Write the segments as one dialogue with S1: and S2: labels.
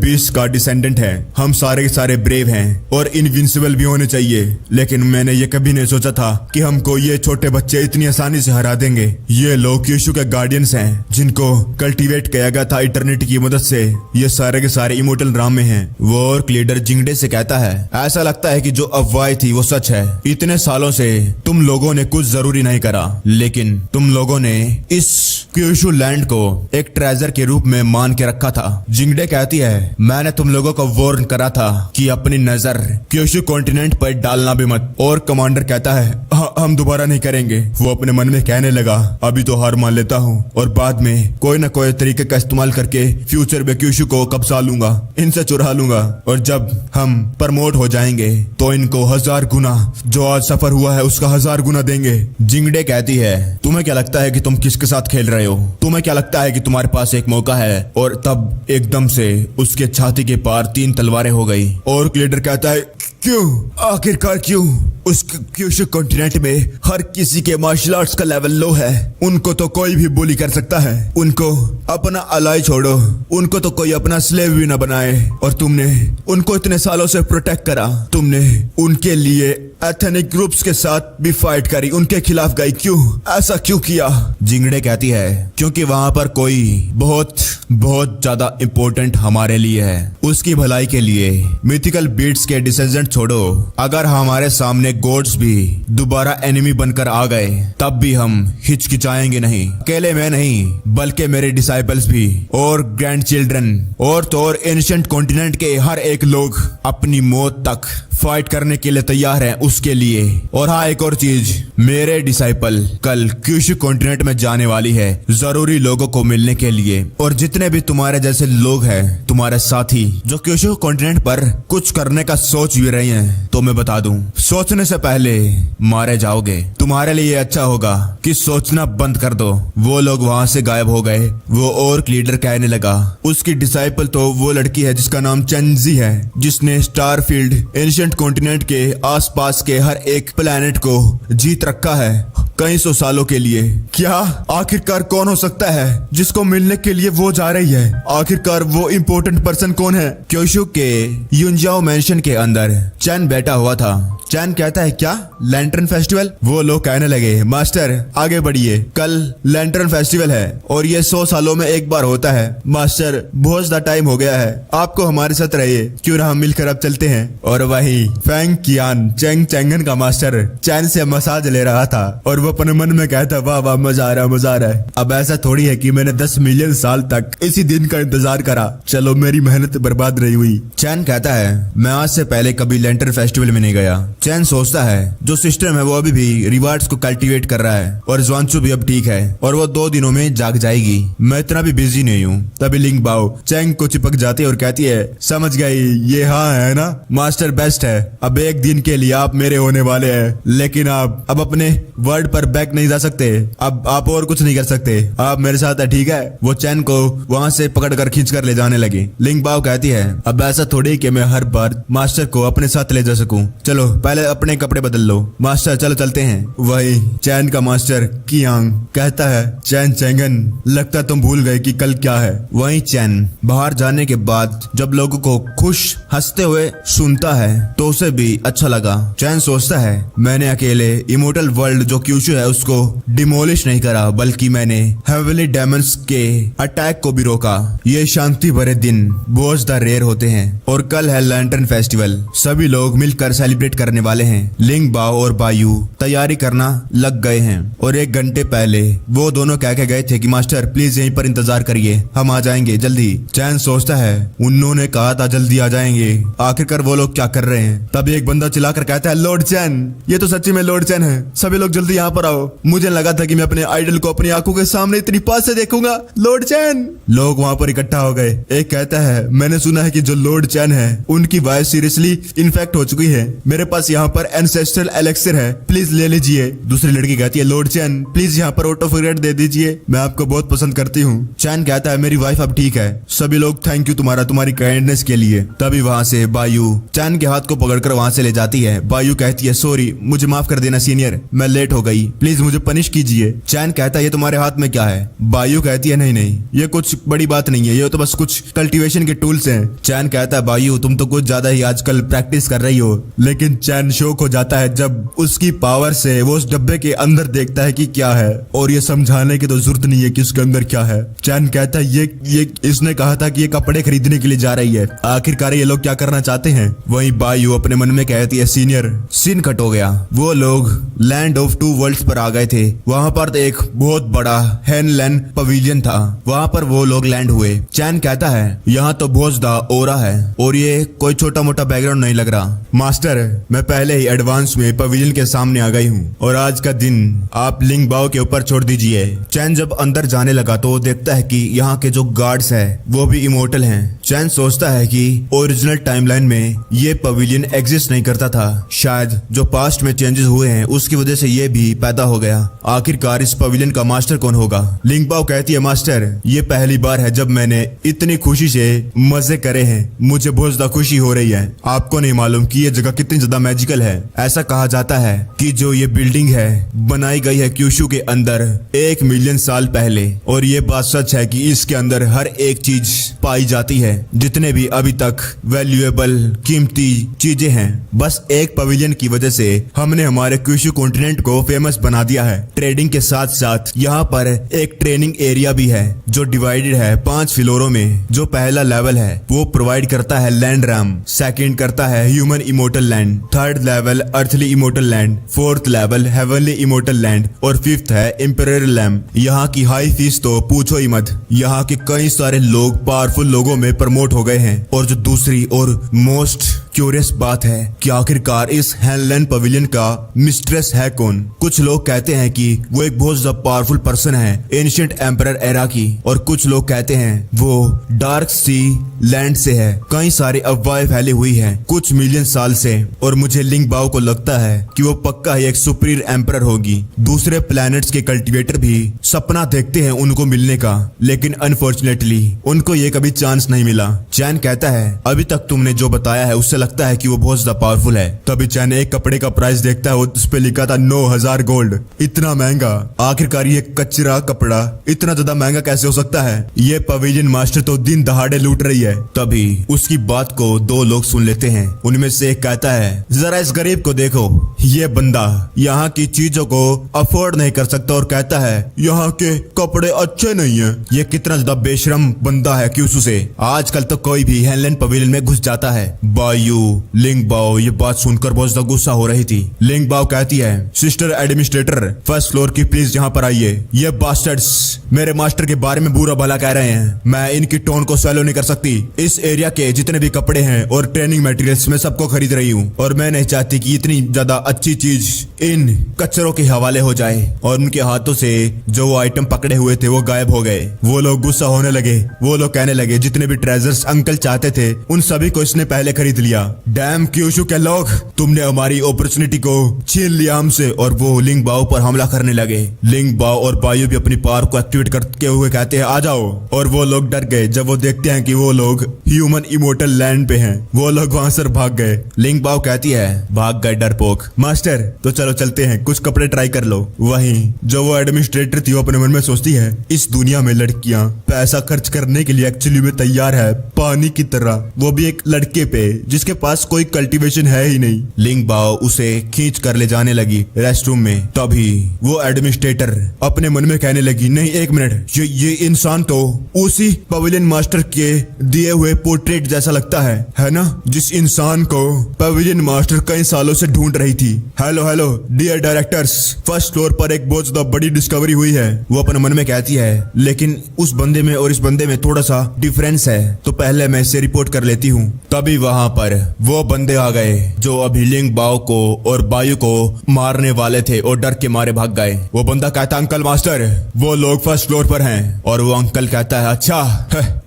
S1: Beast का descendant है। हम सारे के सारे ब्रेव हैं और इनविंसिबल भी होने चाहिए, लेकिन मैंने ये कभी नहीं सोचा था कि हमको ये छोटे बच्चे इतनी आसानी से हरा देंगे। ये लोग यीशु के गार्डियंस हैं, जिनको कल्टीवेट किया गया था इटर्निटी की मदद से। ये सारे के सारे इमोर्टल राम में हैं। वो और लीडर जिंगडे से कहता है, ऐसा लगता है कि जो अफवाह थी वो सच है। इतने सालों से तुम लोगों ने कुछ जरूरी नहीं करा, लेकिन तुम लोगों ने इस क्यूशु लैंड को एक ट्रेजर के रूप में मान के रखा था। जिंगडे कहती है, मैंने तुम लोगों को वार्न करा था कि अपनी नजर क्यूशु कॉन्टिनेंट पर डालना भी मत। और कमांडर कहता है, हम दोबारा नहीं करेंगे। वो अपने मन में कहने लगा, अभी तो हार मान लेता हूँ और बाद में कोई न कोई तरीके का इस्तेमाल करके फ्यूचर में क्यूशु को कब्जा लूंगा, इनसे चुरा लूंगा, और जब हम प्रमोट हो जाएंगे तो इनको 1000 गुना जो आज सफर हुआ है उसका 1000 गुना देंगे। जिंगडे कहती है, तुम्हें क्या लगता है कि तुम किसके साथ खेल रहे हो? तुम्हें क्या लगता है कि तुम्हारे पास एक मौका है? और तब एकदम से उसके छाती के पार 3 तलवारें हो गई। और लीडर कहता है, क्यों? आखिरकार क्यों? उस क्यूशु कॉन्टिनेंट में हर किसी के मार्शल आर्ट्स का लेवल लो है। उनको तो कोई भी बुली कर सकता है। उनको अपना अलाई छोड़ो, उनको तो कोई अपना स्लेव भी ना बनाए। और तुमने उनको इतने सालों से प्रोटेक्ट करा। तुमने उनके लिए एथनिक ग्रुप्स के साथ भी फाइट करी, उनके खिलाफ गई। क्यों? ऐसा क्यों किया? जिंगडे कहती है, क्योंकि वहां पर कोई बहुत ज्यादा इम्पोर्टेंट हमारे लिए है, उसकी भलाई के लिए। मिथिकल बीट्स के डिसेंडेंट छोड़ो, अगर हमारे सामने गॉड्स भी दोबारा एनिमी बनकर आ गए तब भी हम हिचकिचाएंगे नहीं। अकेले मैं नहीं, बल्कि मेरे डिसाइपल्स भी, और ग्रैंड चिल्ड्रन, और तो और एंशिएंट कॉन्टिनेंट के हर एक लोग अपनी मौत तक फाइट करने के लिए तैयार हैं उसके लिए। और हाँ, एक और चीज, मेरे डिसाइपल कल क्यूशु कॉन्टिनेंट में जाने वाली है जरूरी लोगों को मिलने के लिए। और जितने भी तुम्हारे जैसे लोग हैं, तुम्हारे साथी जो क्यूशु कॉन्टिनेंट पर कुछ करने का सोच भी रहे हैं, तो मैं बता दूं, सोचने से पहले मारे जाओगे। तुम्हारे लिए अच्छा होगा कि सोचना बंद कर दो। वो लोग वहां से गायब हो गए। वो और लीडर कहने लगा, उसकी डिसाइपल तो वो लड़की है जिसका नाम चेंजी है, जिसने स्टारफील्ड एंशिएंट कॉन्टिनेंट के आसपास के हर एक प्लेनेट को जीत रखा है कई सौ सालों के लिए। क्या? आखिरकार कौन हो सकता है जिसको मिलने के लिए वो जा रही है? आखिरकार वो इम्पोर्टेंट पर्सन कौन है? क्योशु के युनजाओ मेंशन के अंदर चैन बैठा हुआ था। चैन कहता है, क्या लैंटर्न फेस्टिवल? वो लोग कहने लगे, मास्टर आगे बढ़िए, कल लैंटर्न फेस्टिवल है और ये 100 सालों में एक बार होता है। मास्टर बहुत ज्यादा टाइम हो गया है, आपको हमारे साथ रहिए, क्यों ना हम मिलकर अब चलते हैं। और वही फेंग कियान चेंग चेंगन का मास्टर चैन से मसाज ले रहा था और वो अपने मन में कहता, वाह वाह, मजा आ रहा है, मजा आ रहा है। अब ऐसा थोड़ी है कि मैंने 10 मिलियन साल तक इसी दिन का इंतजार करा, चलो मेरी मेहनत बर्बाद रही हुई। चैन कहता है, मैं आज से पहले कभी लैंटर्न फेस्टिवल में नहीं गया। चैन सोचता है, जो सिस्टम है वो अभी भी रिवार्ड्स को कल्टीवेट कर रहा है और ज्वांचू भी अब ठीक है और वो 2 दिनों में जाग जाएगी। मैं इतना भी बिजी नहीं हूँ। तभी लिंग बाओ चैंग को चिपक जाती है और कहती है, समझ गई, ये हाँ है ना, मास्टर बेस्ट है। अब एक दिन के लिए आप मेरे होने वाले हैं, लेकिन आप अब अपने वर्ड पर बैक नहीं जा सकते। अब आप और कुछ नहीं कर सकते, आप मेरे साथ है, ठीक है? वो चैन को वहां से पकड़ कर खींच कर ले जाने लगी। लिंग बाओ कहती है, अब ऐसा थोड़ी कि मैं हर बार मास्टर को अपने साथ ले जा सकूं। चलो पहले अपने कपड़े बदल लो। मास्टर चलो चलते हैं। वही चैन का मास्टर कियांग कहता है, चैन चेंगन, लगता तुम भूल गए कि कल क्या है। वही चैन बाहर जाने के बाद जब लोगों को खुश हंसते हुए सुनता है तो उसे भी अच्छा लगा। चैन सोचता है, मैंने अकेले इमोर्टल वर्ल्ड जो क्यूशु है उसको डिमोलिश नहीं करा, बल्कि मैंने हेवनली डेमन्स के अटैक को भी रोका। ये शांति भरे दिन बहुत ज्यादा रेयर होते हैं और कल है लैंटर्न फेस्टिवल। सभी लोग मिलकर सेलिब्रेट करने वाले हैं। लिंग बाओ और बायू तैयारी करना लग गए हैं और 1 घंटे पहले वो दोनों कह के गए थे कि मास्टर प्लीज यहीं पर इंतजार करिए, हम आ जाएंगे जल्दी। चैन सोचता है, उन्होंने कहा था जल्दी आ जाएंगे, आखिरकार वो लोग क्या कर रहे हैं? तभी एक बंदा चिल्लाकर कहता है, लॉर्ड चैन, ये तो सच्ची में लॉर्ड चैन है, सभी लोग जल्दी यहाँ पर आओ। मुझे लगा था कि मैं अपने आइडल को अपनी आंखों के सामने इतनी पास से देखूंगा। लॉर्ड चैन! लोग वहाँ पर इकट्ठा हो गए। एक कहता है, मैंने सुना है कि जो लॉर्ड चैन है उनकी वाइफ सीरियसली इन्फेक्ट हो चुकी है, मेरे पास यहाँ पर एंसेस्ट्रल एलेक्सिर है, प्लीज ले लीजिए। दूसरी लड़की कहती है, लॉर्ड चैन प्लीज यहाँ पर ऑटोफिगरेट दे दीजिए, मैं आपको बहुत पसंद करती हूँ। चैन कहता है, मेरी वाइफ अब ठीक है। सभी लोग थैंक यू तुम्हारी काइंडनेस के लिए। तभी वहाँ से बायू चैन के हाथ को पकड़कर वहाँ से ले जाती है। बायू कहती है, सॉरी, मुझे माफ कर देना सीनियर, मैं लेट हो गई। गई, प्लीज मुझे पनिश कीजिए। चैन कहता है ये तुम्हारे हाथ में क्या है? बायू कहती है नहीं नहीं, ये कुछ बड़ी बात नहीं है, ये तो बस कुछ कल्टीवेशन के टूल्स हैं। चैन कहता है बायू तुम तो कुछ ज्यादा ही आजकल प्रैक्टिस कर रही हो। लेकिन चैन शौक हो जाता है जब उसकी पावर से वो उस डब्बे के अंदर देखता है कि क्या है, और ये समझाने की तो जरूरत नहीं है कि उसके अंदर क्या है। चैन कहता है ये इसने कहा था कि ये कपड़े खरीदने के लिए जा रही है, आखिरकार ये लोग क्या करना चाहते हैं? वहीं बायू अपने मन में कहती है सीनियर, सीन कट हो गया। वो लोग लैंड ऑफ टू वर्ल्ड्स पर आ गए थे। वहां पर एक बहुत बड़ा हेनलैंड पवेलियन था, वहां पर वो लोग लैंड हुए। चैन कहता है यहाँ तो बहुत ज्यादा ओरा है और ये कोई छोटा मोटा बैकग्राउंड नहीं लग रहा। मास्टर मैं पहले ही एडवांस में पवेलियन के सामने आ गई हूँ और आज का दिन आप लिंग बाओ के ऊपर छोड़ दीजिए। चैन जब अंदर जाने लगा तो देखता है कि यहाँ के जो गार्ड्स है वो भी इमोर्टल हैं। चैन सोचता है कि ओरिजिनल टाइमलाइन में ये पवेलियन एग्जिस्ट नहीं करता था, शायद जो पास्ट में चेंजेस हुए हैं उसकी वजह से ये भी पैदा हो गया। आखिरकार इस पवेलियन का मास्टर कौन होगा? लिंग बाओ कहती है मास्टर ये पहली बार है जब मैंने इतनी खुशी से मजे करे हैं, मुझे बहुत ज्यादा खुशी हो रही है। आपको नहीं मालूम कि ये जगह कितनी ज्यादा मैजिकल है। ऐसा कहा जाता है कि जो ये बिल्डिंग है बनाई गई है क्यूशु के अंदर 1 मिलियन साल पहले, और ये बात सच है कि इसके अंदर हर एक चीज पाई जाती है, जितने भी अभी तक वैल्यूएबल कीमती चीजें हैं। बस एक पवेलियन की वजह से हमने हमारे क्यूशु कॉन्टिनेंट को फेमस बना दिया है। ट्रेडिंग के साथ साथ यहाँ पर एक ट्रेनिंग एरिया भी है जो डिवाइडेड है 5 फ्लोरों में। जो पहला लेवल है वो प्रोवाइड करता है लैंड रैम, सेकंड करता है human immortal land, third level earthly immortal land, fourth level heavenly immortal land और फिफ्थ है इम्पेरियल लैंड। यहाँ की हाई फीस तो पूछो ही मत। यहाँ के कई सारे लोग पावरफुल लोगों में प्रमोट हो गए हैं। और जो दूसरी और मोस्ट क्यूरियस बात है कि आखिरकार इस हेनलैंड पवेलियन का मिस्ट्रेस है कौन? कुछ लोग कहते हैं कि वो एक बहुत ज्यादा पावरफुल पर्सन है एंशिएंट एम्परर एरा की, और कुछ लोग कहते हैं वो डार्क सी लैंड से है। कई सारी अफवाहें फैली हुई है कुछ मिलियन साल से, और मुझे लिंग बाओ को लगता है कि वो पक्का ही एक सुपीरियर एम्परर होगी। दूसरे प्लैनेट्स के कल्टीवेटर भी सपना देखते हैं उनको मिलने का, लेकिन अनफॉर्चुनेटली उनको ये कभी चांस नहीं मिला। चैन कहता है अभी तक तुमने जो बताया है उससे लगता है कि वो बहुत ज्यादा पावरफुल है। तभी चैन एक कपड़े का प्राइस देखता है, उस पे लिखा था 9000 गोल्ड। इतना महंगा? आखिरकार ये कचरा कपड़ा इतना ज्यादा महंगा कैसे हो सकता है? ये पवेलियन मास्टर तो दिन दहाड़े लूट रही है। तभी उसकी बात को 2 लोग सुन लेते हैं। उनमें से एक कहता है जरा इस गरीब को देखो, ये बंदा यहाँ की चीजों को अफोर्ड नहीं कर सकता और कहता है यहाँ के कपड़े अच्छे नहीं है। ये कितना ज्यादा बेशरम बंदा है क्यूशु से। आजकल तो कोई भी हेनलैंड पवेलियन में घुस जाता है। बायू लिंग बाओ ये बात सुनकर बहुत ज्यादा गुस्सा हो रही थी। लिंग बाओ कहती है सिस्टर एडमिनिस्ट्रेटर फर्स्ट फ्लोर की प्लीज यहाँ पर आइए। ये बास्टर्ड्स मेरे मास्टर के बारे में बुरा भला कह रहे हैं, मैं इनकी टोन को सैलो नहीं कर सकती। इस एरिया के जितने भी कपड़े हैं और ट्रेनिंग मटेरियल्स मैं सबको खरीद रही हूँ, और मैं नहीं चाहती कि इतनी ज्यादा अच्छी चीज इन कचरों के हवाले हो जाए। और उनके हाथों से जो वो आइटम पकड़े हुए थे वो गायब हो गए। वो लोग गुस्सा होने लगे। वो लोग कहने लगे जितने भी ट्रेजर्स अंकल चाहते थे उन सभी को इसने पहले खरीद लिया। डैम क्यूशु के लोग, तुमने हमारी अपॉर्चुनिटी को छीन लिया हमसे। और वो लिंग बाओ पर हमला करने लगे। लिंग बाओ और बायू भी अपनी पावर को एक्टिवेट करते हुए कहते हैं आ जाओ। और वो लोग डर गए जब वो देखते हैं कि वो लोग ह्यूमन इमोर्टल लैंड पे हैं। वो लोग वहां से भाग गए। लिंग बाओ कहती है भाग गए डरपोक। मास्टर तो चलो चलते हैं, कुछ कपड़े ट्राई कर लो। वहीं जो वो एडमिनिस्ट्रेटर थी वो अपने मन में सोचती है इस दुनिया में लड़कियां पैसा खर्च करने के लिए एक्चुअली में तैयार है, पानी की तरह, वो भी एक लड़के पे जिसके पास कोई कल्टीवेशन है ही नहीं। लिंग बाओ उसे खींच कर ले जाने लगी रेस्टरूम में। तभी वो एडमिनिस्ट्रेटर अपने मन में कहने लगी नहीं एक मिनट, ये इंसान तो उसी पवेलियन मास्टर के दिए हुए पोर्ट्रेट जैसा लगता है ना, जिस इंसान को पवेलियन मास्टर कई सालों से ढूंढ रही थी। Hello hello dear directors, first floor पर एक बहुत ज्यादा बड़ी डिस्कवरी हुई है, वो अपने मन में कहती है। लेकिन उस बंदे में और इस बंदे में थोड़ा सा डिफरेंस है, तो पहले मैं इसे रिपोर्ट कर लेती हूँ। तभी वहां पर वो बंदे आ गए जो अभी लिंग बाओ को और बायू को मारने वाले थे और डर के मारे भाग गए। वो बंदा कहता अंकल मास्टर वो लोग फर्स्ट फ्लोर पर हैं। और वो अंकल कहता है अच्छा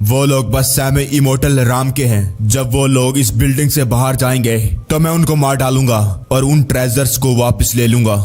S1: वो लोग बस सेमी इमोर्टल राम के हैं। जब वो लोग इस बिल्डिंग से बाहर जाएंगे तो मैं उनको मार डालूंगा और उन ट्रेजर्स को वापस ले लूंगा।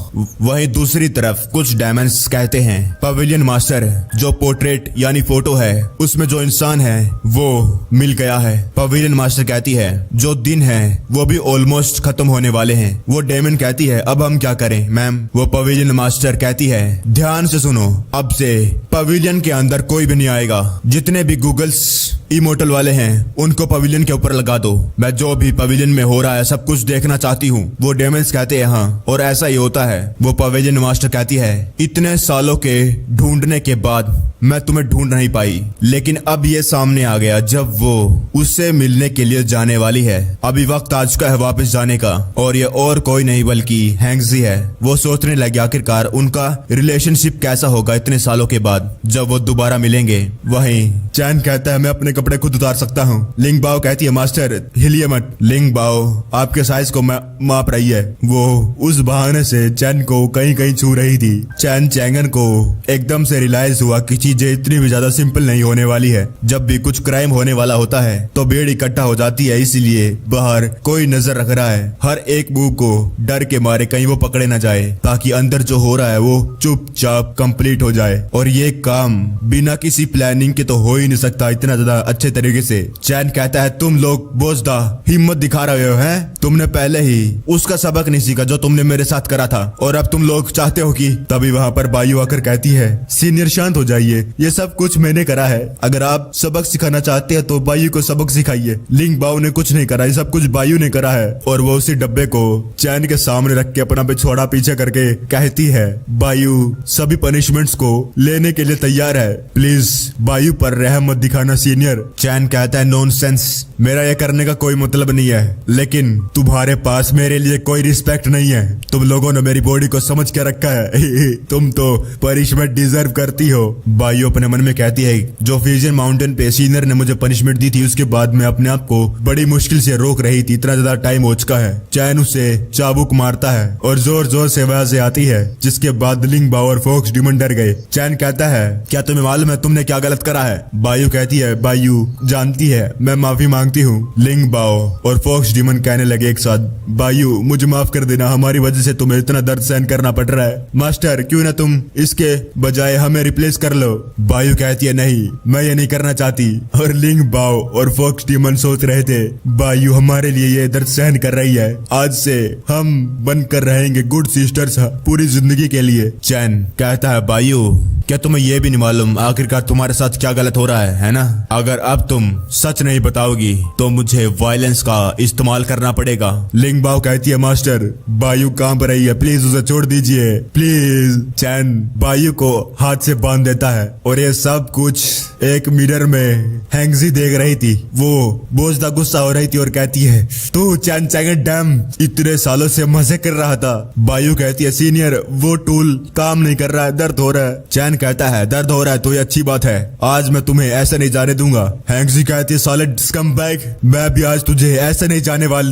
S1: वहीं दूसरी तरफ कुछ डायमंड्स कहते हैं पवेलियन मास्टर जो पोर्ट्रेट यानी फोटो है उसमें जो इंसान है वो मिल गया है। पवेलियन मास्टर कहती है जो दिन हैं वो भी ऑलमोस्ट खत्म होने वाले हैं। वो डेमन कहती है अब हम क्या करें मैम। वो पवेलियन मास्टर कहती है ध्यान से सुनो, अब से पवेलियन के अंदर कोई भी नहीं आएगा। जितने भी गूगल्स इमोटल वाले हैं उनको पवेलियन के ऊपर लगा दो। मैं जो भी पवेलियन में हो रहा है सब कुछ देखना चाहती हूँ। वो डेमन्स कहते हैं हाँ, और ऐसा ही होता है। वो पवेलियन मास्टर कहती है इतने सालों के ढूंढने के बाद मैं तुम्हें ढूंढ नहीं पाई, लेकिन अब ये सामने आ गया जब वो उससे मिलने के लिए जाने वाली है। अभी वक्त आ चुका है वापस जाने का, और ये और कोई नहीं बल्कि हैंगजी है। वो सोचने लगे आखिरकार उनका रिलेशनशिप कैसा होगा इतने सालों के बाद जब वो दोबारा मिलेंगे। वहीं चैन कहता है मैं अपने कपड़े खुद उतार सकता हूँ। लिंग बाओ कहती है मास्टर हिलिए मत। लिंग बाओ आपके साइज को माप रही है। वो उस बहाने से चैन को कहीं कहीं छू रही थी। चैन चैंगन को एकदम से रियलाइज हुआ कि चीजें इतनी भी ज्यादा सिंपल नहीं होने वाली है। जब भी कुछ क्राइम होने वाला होता है तो भीड़ इकट्ठा हो जाती है, इसलिए बाहर कोई नजर रख रहा है। हर एक मूव को डर के मारे कहीं वो पकड़े ना जाए, ताकि अंदर जो हो रहा है वो चुपचाप कंप्लीट हो जाए। और ये काम बिना किसी प्लानिंग के तो हो ही नहीं सकता इतना ज्यादा अच्छे तरीके से। चैन कहता है तुम लोग बोझदा हिम्मत दिखा रहे हो हैं? तुमने पहले ही उसका सबक नहीं सीखा जो तुमने मेरे साथ करा था, और अब तुम लोग चाहते हो कि। तभी वहाँ पर बायू आकर कहती है सीनियर शांत हो जाइए, ये सब कुछ मैंने करा है। अगर आप सबक सिखाना चाहते हैं तो बायू को सबक सिखाइए। लिंग बाओ ने कुछ नहीं करा, ये सब कुछ बायू ने करा है। और वो उसी डब्बे को चैन के सामने रख के अपना पिछवाड़ा पीछे करके कहती है बायू सभी पनिशमेंट्स को लेने के लिए तैयार है, प्लीज बायू पर रहम मत दिखाना सीनियर। चैन कहता है नॉनसेंस, मेरा ये करने का कोई मतलब नहीं है, लेकिन तुम्हारे पास मेरे लिए कोई रिस्पेक्ट नहीं है। तुम लोगों ने मेरी बॉडी को समझ के रखा है तुम तो पनिशमेंट डिजर्व करती हो। बायू अपने मन में कहती है जो फ्यूजन माउंटेन पे सीनियर ने मुझे पनिशमेंट दी थी उसके बाद मैं अपने आप को बड़ी मुश्किल से रोक रही थी, इतना ज्यादा टाइम हो चुका है। चैन उसे चाबुक मारता है और जोर जोर से आवाज आती है, जिसके बाद लिंग बाओ और फोक्स डिमन डर गए। चैन कहता है क्या तुम्हें मालूम है तुमने क्या गलत करा है? बायू कहती है बायू जानती है, मैं माफी मांगती हूँ। लिंग बाओ और फोक्स डिमन कहने लगे एक साथ बायू मुझे माफ कर देना, हमारी वजह से तुम्हें इतना दर्द सहन करना पड़ रहा है। मास्टर क्यों ना तुम इसके बजाय हमें रिप्लेस कर लो। बायू कहती है नहीं मैं ये नहीं करना चाहती। और लिंग बाओ और फोक्स डिमन सोच रहे थे बायू हमारे लिए ये दर्द सहन कर रही है, आज से हम बनकर रहेंगे गुड सिस्टर्स पूरी जिंदगी के लिए। चैन कहता है बायू क्या तुम्हें ये भी नहीं मालूम आखिरकार तुम्हारे साथ क्या गलत हो रहा है ना? अगर अब तुम सच नहीं बताओगी तो मुझे वायलेंस का इस्तेमाल करना पड़ेगा। लिंग बाओ कहती है मास्टर बायू कांप रही है, प्लीज उसे छोड़ दीजिए प्लीज। चैन बायू को हाथ से बांध देता है और ये सब कुछ एक मिरर में हैंगजी देख रही थी। वो बोझदा गुस्सा हो रही थी और कहती है तू चैन चैंगन डैम इतने सालों से मजे कर रहा था। बायू कहती है सीनियर वो टूल काम नहीं कर रहा है, दर्द हो रहा है। चैन कहता है दर्द हो रहा है तो ये अच्छी बात है, आज मैं तुम्हें ऐसे नहीं जाने दूंगा। हैंगजी कहती है सॉलिड स्कम्बैग, मैं भी आज तुझे ऐसे नहीं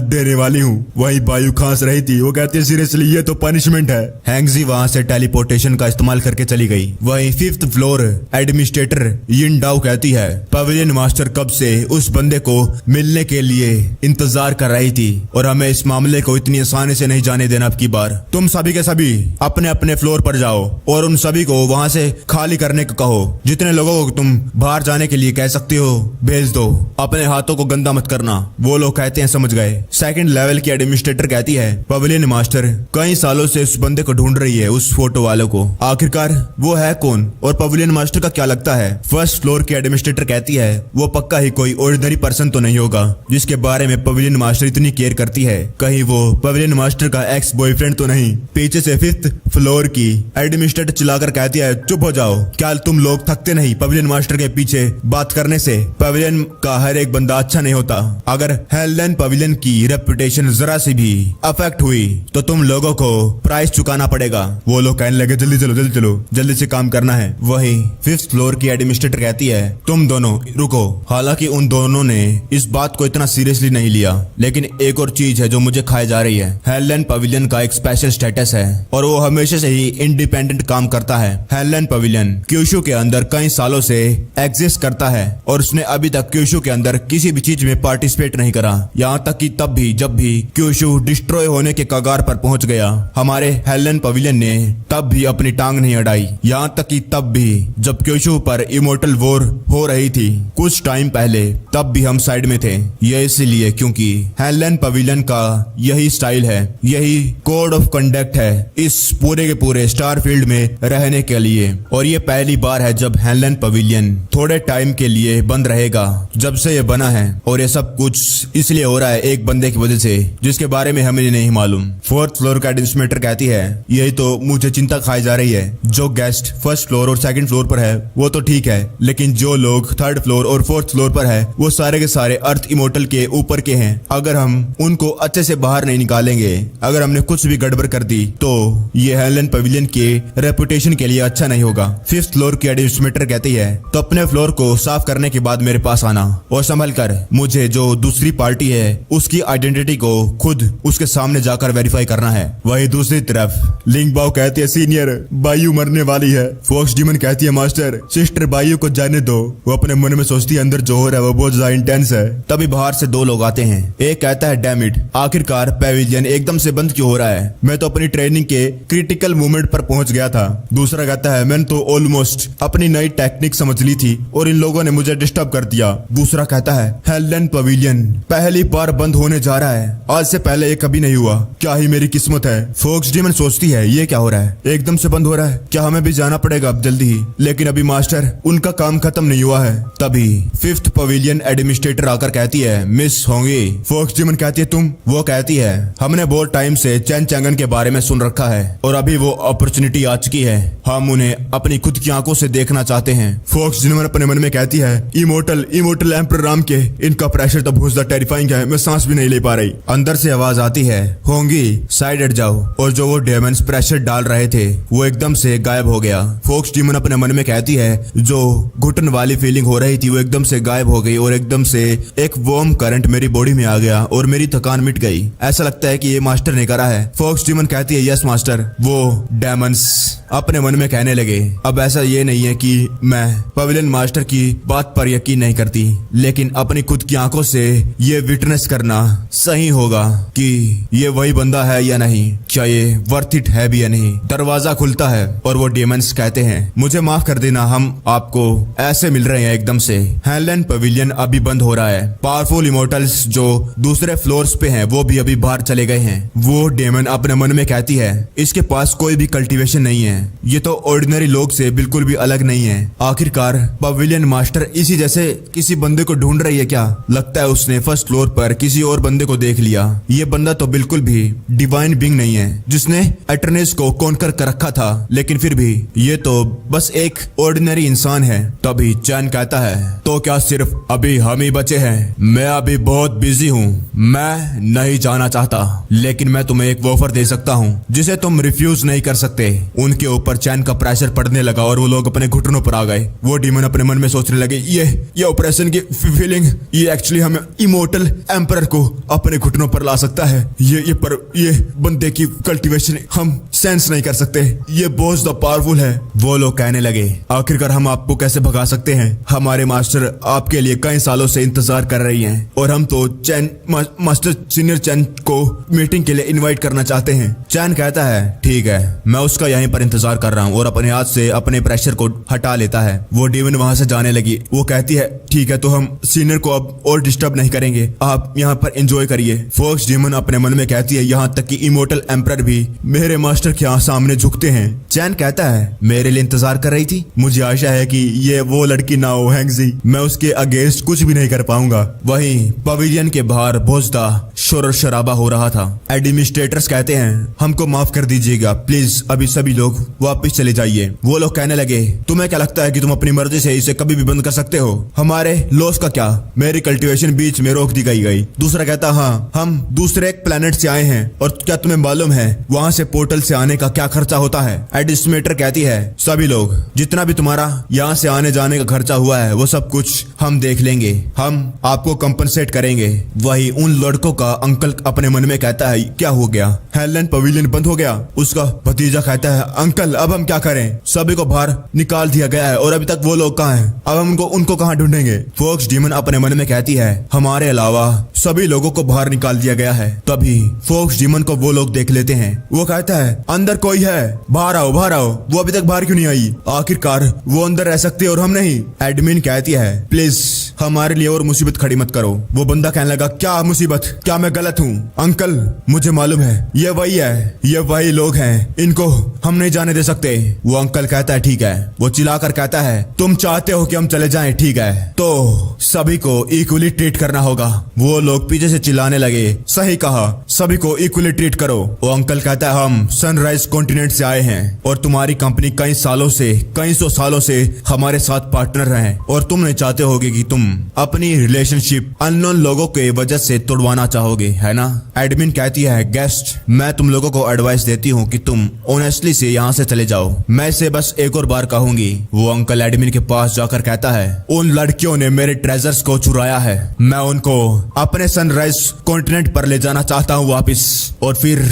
S1: देने वाली हूँ। वही बायू खांस रही थी, वो कहती है सीरियसली ये तो पनिशमेंट है। हैंगजी वहाँ से टेलीपोर्टेशन का इस्तेमाल करके चली गई। वही 5th फ्लोर एडमिनिस्ट्रेटर यिन डाओ कहती है पवेलियन मास्टर कब से उस बंदे को मिलने के लिए इंतजार कर रही थी, और हमें इस मामले को इतनी आसानी से नहीं जाने देना। अब की बार तुम सभी के सभी अपने अपने फ्लोर पर जाओ और उन सभी को वहाँ से खाली करने को कहो। जितने लोगों को तुम बाहर जाने के लिए कह सकते हो भेज दो, अपने हाथों को गंदा मत करना। वो लोग कहते हैं समझ गए। 2nd लेवल की एडमिनिस्ट्रेटर कहती है पवेलियन मास्टर कई सालों से उस बंदे को ढूंढ रही है, उस फोटो वालों को, आखिरकार वो है कौन और पवेलियन मास्टर का क्या लगता है? 1st फ्लोर की एडमिनिस्ट्रेटर कहती है वो पक्का ही कोई ऑर्डिनरी पर्सन तो नहीं होगा जिसके बारे में पवेलियन मास्टर इतनी केयर करती है, कहीं वो पवेलियन मास्टर का एक्स बॉयफ्रेंड तो नहीं। पीछे से 5th फ्लोर की एडमिनिस्ट्रेटर चिल्लाकर कहती है चुप हो जाओ, क्या तुम लोग थकते नहीं पवेलियन मास्टर के पीछे बात करने से? पवेलियन का हर एक बंदा अच्छा नहीं होता, अगर हेलन पवेलियन की रेपुटेशन जरा सी भी अफेक्ट हुई तो तुम लोगों को प्राइस चुकाना पड़ेगा। वो लोग कहने लगे जल्दी चलो जल्दी से काम करना है। वही 5th फ्लोर की एडमिनिस्ट्रेटर कहती है तुम दोनों रुको। हालांकि उन दोनों ने इस बात को इतना सीरियसली नहीं लिया, लेकिन एक और चीज है जो मुझे खाई जा रही है। हेलन पवेलियन का एक स्पेशल स्टेटस है और वो हमेशा से ही इंडिपेंडेंट काम करता है। हेलन पवेलियन क्यूशु के अंदर कई सालों से एग्जिस्ट करता है और और उसने अभी तक क्यूशु के अंदर किसी भी चीज में पार्टिसिपेट नहीं करा। यहाँ तक कि तब भी जब भी क्यूशु डिस्ट्रॉय होने के कगार पर पहुंच गया, हमारे हेलेन पवेलियन ने तब भी अपनी टांग नहीं अड़ाई। यहाँ तक कि तब भी जब क्यूशु पर इमोर्टल वॉर हो रही थी कुछ टाइम पहले, तब भी हम साइड में थे। यह इसलिए क्योंकि हेलेन पवेलियन का यही स्टाइल है, यही कोड ऑफ कंडक्ट है इस पूरे के पूरे स्टारफील्ड में रहने के लिए। और ये पहली बार है जब हेलेन पवेलियन थोड़े टाइम के लिए बंद रहेगा जब से ये बना है। और ये सब कुछ इसलिए हो रहा है एक बंदे की वजह से जिसके बारे में हमें नहीं मालूम। फोर्थ फ्लोर का एडमिनिस्ट्रेटर कहती है यही तो मुझे चिंता खाई जा रही है। जो गेस्ट फर्स्ट फ्लोर और सेकंड फ्लोर पर है वो तो ठीक है, लेकिन जो लोग थर्ड फ्लोर और फोर्थ फ्लोर पर है वो सारे के सारे अर्थ इमोर्टल के ऊपर के हैं। अगर हम उनको अच्छे से बाहर नहीं निकालेंगे, अगर हमने कुछ भी गड़बड़ कर दी तो ये हेलेन पवेलियन के रेपुटेशन के लिए अच्छा नहीं होगा। फिफ्थ फ्लोर की एडमिनिस्ट्रेटर कहती है तो अपने फ्लोर को साफ करने के बाद मेरे पास आना और संभल कर। मुझे जो दूसरी पार्टी है उसकी आइडेंटिटी को खुद उसके सामने जाकर वेरीफाई करना है। वही दूसरी तरफ लिंगबाओ कहती है सीनियर बायू मरने वाली है। फॉक्स डीमन कहती है मास्टर सिस्टर बायू को जाने दो। वो अपने मन में सोचती है अंदर जो हो रहा है वो बहुत ज्यादा इंटेंस है। तभी बाहर से दो लोग आते हैं। एक कहता है डैम इट, आखिरकार पवेलियन एकदम से बंद क्यों हो रहा है, मैं तो अपनी ट्रेनिंग के क्रिटिकल मोमेंट पर पहुंच गया था। दूसरा कहता है मैंने तो ऑलमोस्ट अपनी नई टेक्निक समझ ली थी और इन लोगों ने मुझे डिस्टर्ब कर दिया। दूसरा कहता है हेलेन पवेलियन पहली बार बंद होने जा रहा है, आज से पहले ये कभी नहीं हुआ, क्या ही मेरी किस्मत है। फोक्स डीमन सोचती है ये क्या हो रहा है, एकदम से बंद हो रहा है, क्या हमें भी जाना पड़ेगा अब जल्दी ही। लेकिन अभी मास्टर उनका काम खत्म नहीं हुआ है। तभी फिफ्थ पवेलियन एडमिनिस्ट्रेटर आकर कहती है मिस होंगी। फोक्स डीमन कहती है तुम? वो कहती है हमने बहुत टाइम से चैन चैंगन के बारे में सुन रखा है और अभी वो अपॉर्चुनिटी आ चुकी है, हम उन्हें अपनी खुद की आंखों से देखना चाहते हैं। फोक्स डीमन अपने मन में कहती है इमोर्टल एम्परर राम के इनका प्रेशर तो बहुत ज्यादा टेरिफाइंग है, मैं सांस भी नहीं ले पा रही। अंदर से आवाज आती है होंगी साइड हट जाओ। और जो वो डेमन्स प्रेशर डाल रहे थे वो एकदम से गायब हो गया। फोक्स डीमन अपने मन में कहती है जो घुटन वाली फीलिंग हो रही थी वो एकदम से गायब हो गई और एकदम से एक वार्म करंट मेरी बॉडी में आ गया और मेरी थकान मिट गई। ऐसा लगता है कि ये मास्टर ने करा है। फोक्स डीमन कहती है यस मास्टर। वो डेमन्स अपने मन में कहने लगे अब ऐसा ये नहीं है कि मैं पवेलियन मास्टर की बात पर यकीन नहीं करती, लेकिन अपनी खुद की आंखों से ये विटनेस करना सही होगा कि ये वही बंदा है या नहीं, क्या ये वर्थ इट है भी या नहीं। दरवाजा खुलता है और वो डेमन्स कहते हैं मुझे माफ कर देना, हम आपको ऐसे मिल रहे हैं एकदम से। हेलेन पवेलियन अभी बंद हो रहा है। पावरफुल इमोर्टल्स जो दूसरे फ्लोर्स पे हैं वो भी अभी बाहर चले गए हैं। वो डेमन अपने मन में कहती है इसके पास कोई भी कल्टीवेशन नहीं है, ये तो ऑर्डिनरी लोग से बिल्कुल भी अलग नहीं है। आखिरकार पवेलियन मास्टर इसी जैसे किसी बंदे को ढूंढ रही है क्या? लगता है उसने फर्स्ट फ्लोर पर किसी और बंदे को देख लिया। ये बंदा तो बिल्कुल भी डिवाइन बीइंग नहीं है जिसने एटर्नेस को कॉन्कर कर रखा था, लेकिन फिर भी ये तो बस एक ऑर्डिनरी इंसान है। तभी चैन कहता है तो क्या सिर्फ अभी हम ही बचे हैं? मैं अभी बहुत बिजी हूँ, मैं नहीं जाना चाहता, लेकिन मैं तुम्हें एक ऑफर दे सकता हूँ जिसे तुम रिफ्यूज नहीं कर सकते। उनके ऊपर चैन का प्रेशर पड़ने लगा और वो लोग अपने घुटनों पर आ गए। वो डीमन अपने मन में सोचने लगे ये ऑपरेशन की फीलिंग ये एक्चुअली हमें इमोर्टल एम्परर को अपने घुटनों पर ला सकता है। ये बंदे की कल्टीवेशन हम सेंस नहीं कर सकते, ये बहुत ज्यादा पावरफुल है। वो लोग कहने लगे आखिरकार हम आपको कैसे भगा सकते हैं? हमारे मास्टर आपके लिए कई सालों से इंतजार कर रही हैं और हम तो चैन मास्टर सीनियर चैन को मीटिंग के लिए इनवाइट करना चाहते हैं। चैन कहता है ठीक है, मैं उसका यहीं पर इंतजार कर रहा हूँ और अपने हाथ से अपने प्रेशर को हटा लेता है। वो डीमन वहां से जाने लगी। वो कहती है ठीक है तो हम सीनियर को अब और डिस्टर्ब नहीं करेंगे, आप यहाँ पर एंजॉय करिए। फोक्स डीमन अपने मन में कहती है यहाँ तक कि इमोर्टल एम्परर भी मेरे मास्टर के सामने झुकते हैं। चैन कहता है मेरे लिए इंतजार कर रही थी, मुझे आशा है कि ये वो लड़की ना हो हैंगजी, मैं उसके अगेंस्ट कुछ भी नहीं कर पाऊंगा। वहीं पवेलियन के बाहर बहुत ज्यादा शोर शराबा हो रहा था। एडमिनिस्ट्रेटर्स कहते हैं हमको माफ कर दीजिएगा प्लीज, अभी सभी लोग वापस चले जाइए। वो लोग कहने लगे तुम्हें क्या लगता है कि तुम अपनी मर्जी से इसे कभी भी बंद कर सकते हो? हमारे लॉस का क्या, मेरी कल्टीवेशन बीच में रोक दी गई। दूसरा कहता हाँ हम दूसरे एक प्लेनेट से आए हैं और क्या तुम्हें मालूम है वहाँ से पोर्टल से आने का क्या खर्चा होता है? एडमिनिस्ट्रेटर कहती है सभी लोग जितना भी तुम्हारा यहाँ से आने जाने का खर्चा हुआ है वो सब कुछ हम देख लेंगे, हम आपको कंपनसेट करेंगे। वही उन लड़कों का अंकल अपने मन में कहता है क्या हो गया, हेलन पवेलियन बंद हो गया। उसका भतीजा कहता है अंकल अब हम क्या करें, सभी को बाहर निकाल दिया गया है और अभी तक वो लोग कहाँ हैं, अब हम उनको कहाँ ढूंढेंगे। फोक्स डीमन अपने मन में कहती है हमारे अलावा सभी लोगों को बाहर निकाल दिया गया है। तभी फोक्स डीमन को वो लोग देख लेते हैं। वो कहता है अंदर कोई है, बाहर आओ बाहर आओ। वो अभी तक बाहर क्यों नहीं आई, आखिरकार वो अंदर रह सकती है और हम नहीं। एडमिन कहती है प्लीज हमारे लिए और मुसीबत खड़ी मत करो। वो बंदा कहने लगा क्या मुसीबत, क्या मैं गलत हूँ? अंकल मुझे मालूम है ये वही है, ये वही लोग हैं, इनको हम नहीं जाने दे सकते। वो अंकल कहता है ठीक है। वो चिल्लाकर कहता है तुम चाहते हो कि हम चले जाएं, ठीक है तो सभी को इक्वली ट्रीट करना होगा। वो लोग पीछे से चिल्लाने लगे सही कहा, सभी को इक्वली ट्रीट करो। वो अंकल कहता है हम सनराइज कॉन्टिनेंट से आए हैं और तुम्हारी कंपनी कई सौ सालों से हमारे साथ पार्टनर रहे और तुम नहीं चाहते होगे कि तुम अपनी रिलेशनशिप अननोन लोगों के वजह से तोड़वाना चाहोगे, है ना। एडमिन कहती है गेस्ट मैं तुम लोगों को एडवाइस देती हूँ कि तुम ऑनेस्टली से यहाँ से चले जाओ, मैं इसे बस एक और बार कहूंगी। वो अंकल एडमिन के पास जाकर कहता है उन लड़कियों ने मेरे ट्रेजर्स को चुराया है, मैं उनको अपने सनराइज कॉन्टिनेंट पर ले जाना चाहता हूँ वापिस और फिर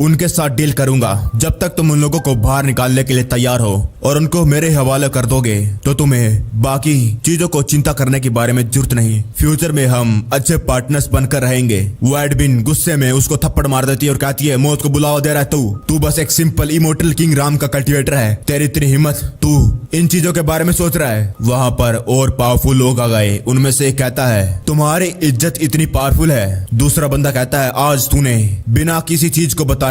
S1: उनके साथ डील करूंगा। जब तक तुम उन लोगों को बाहर निकालने के लिए तैयार हो और उनको मेरे हवाले कर दोगे तो तुम्हें बाकी चीजों को चिंता करने के बारे में जरूरत नहीं। फ्यूचर में हम अच्छे पार्टनर्स बनकर रहेंगे। वो एडमिन गुस्से में उसको थप्पड़ मार देती है और कहती है मौत को बुलावा दे रहा है तू बस एक सिंपल इमोर्टल किंग राम का कल्टिवेटर है, तेरी इतनी हिम्मत, तू इन चीजों के बारे में सोच रहा है। वहाँ पर और पावरफुल लोग आ गए। उनमें से एक कहता है तुम्हारी इज्जत इतनी पावरफुल है। दूसरा बंदा कहता है आज तूने बिना किसी चीज को बताए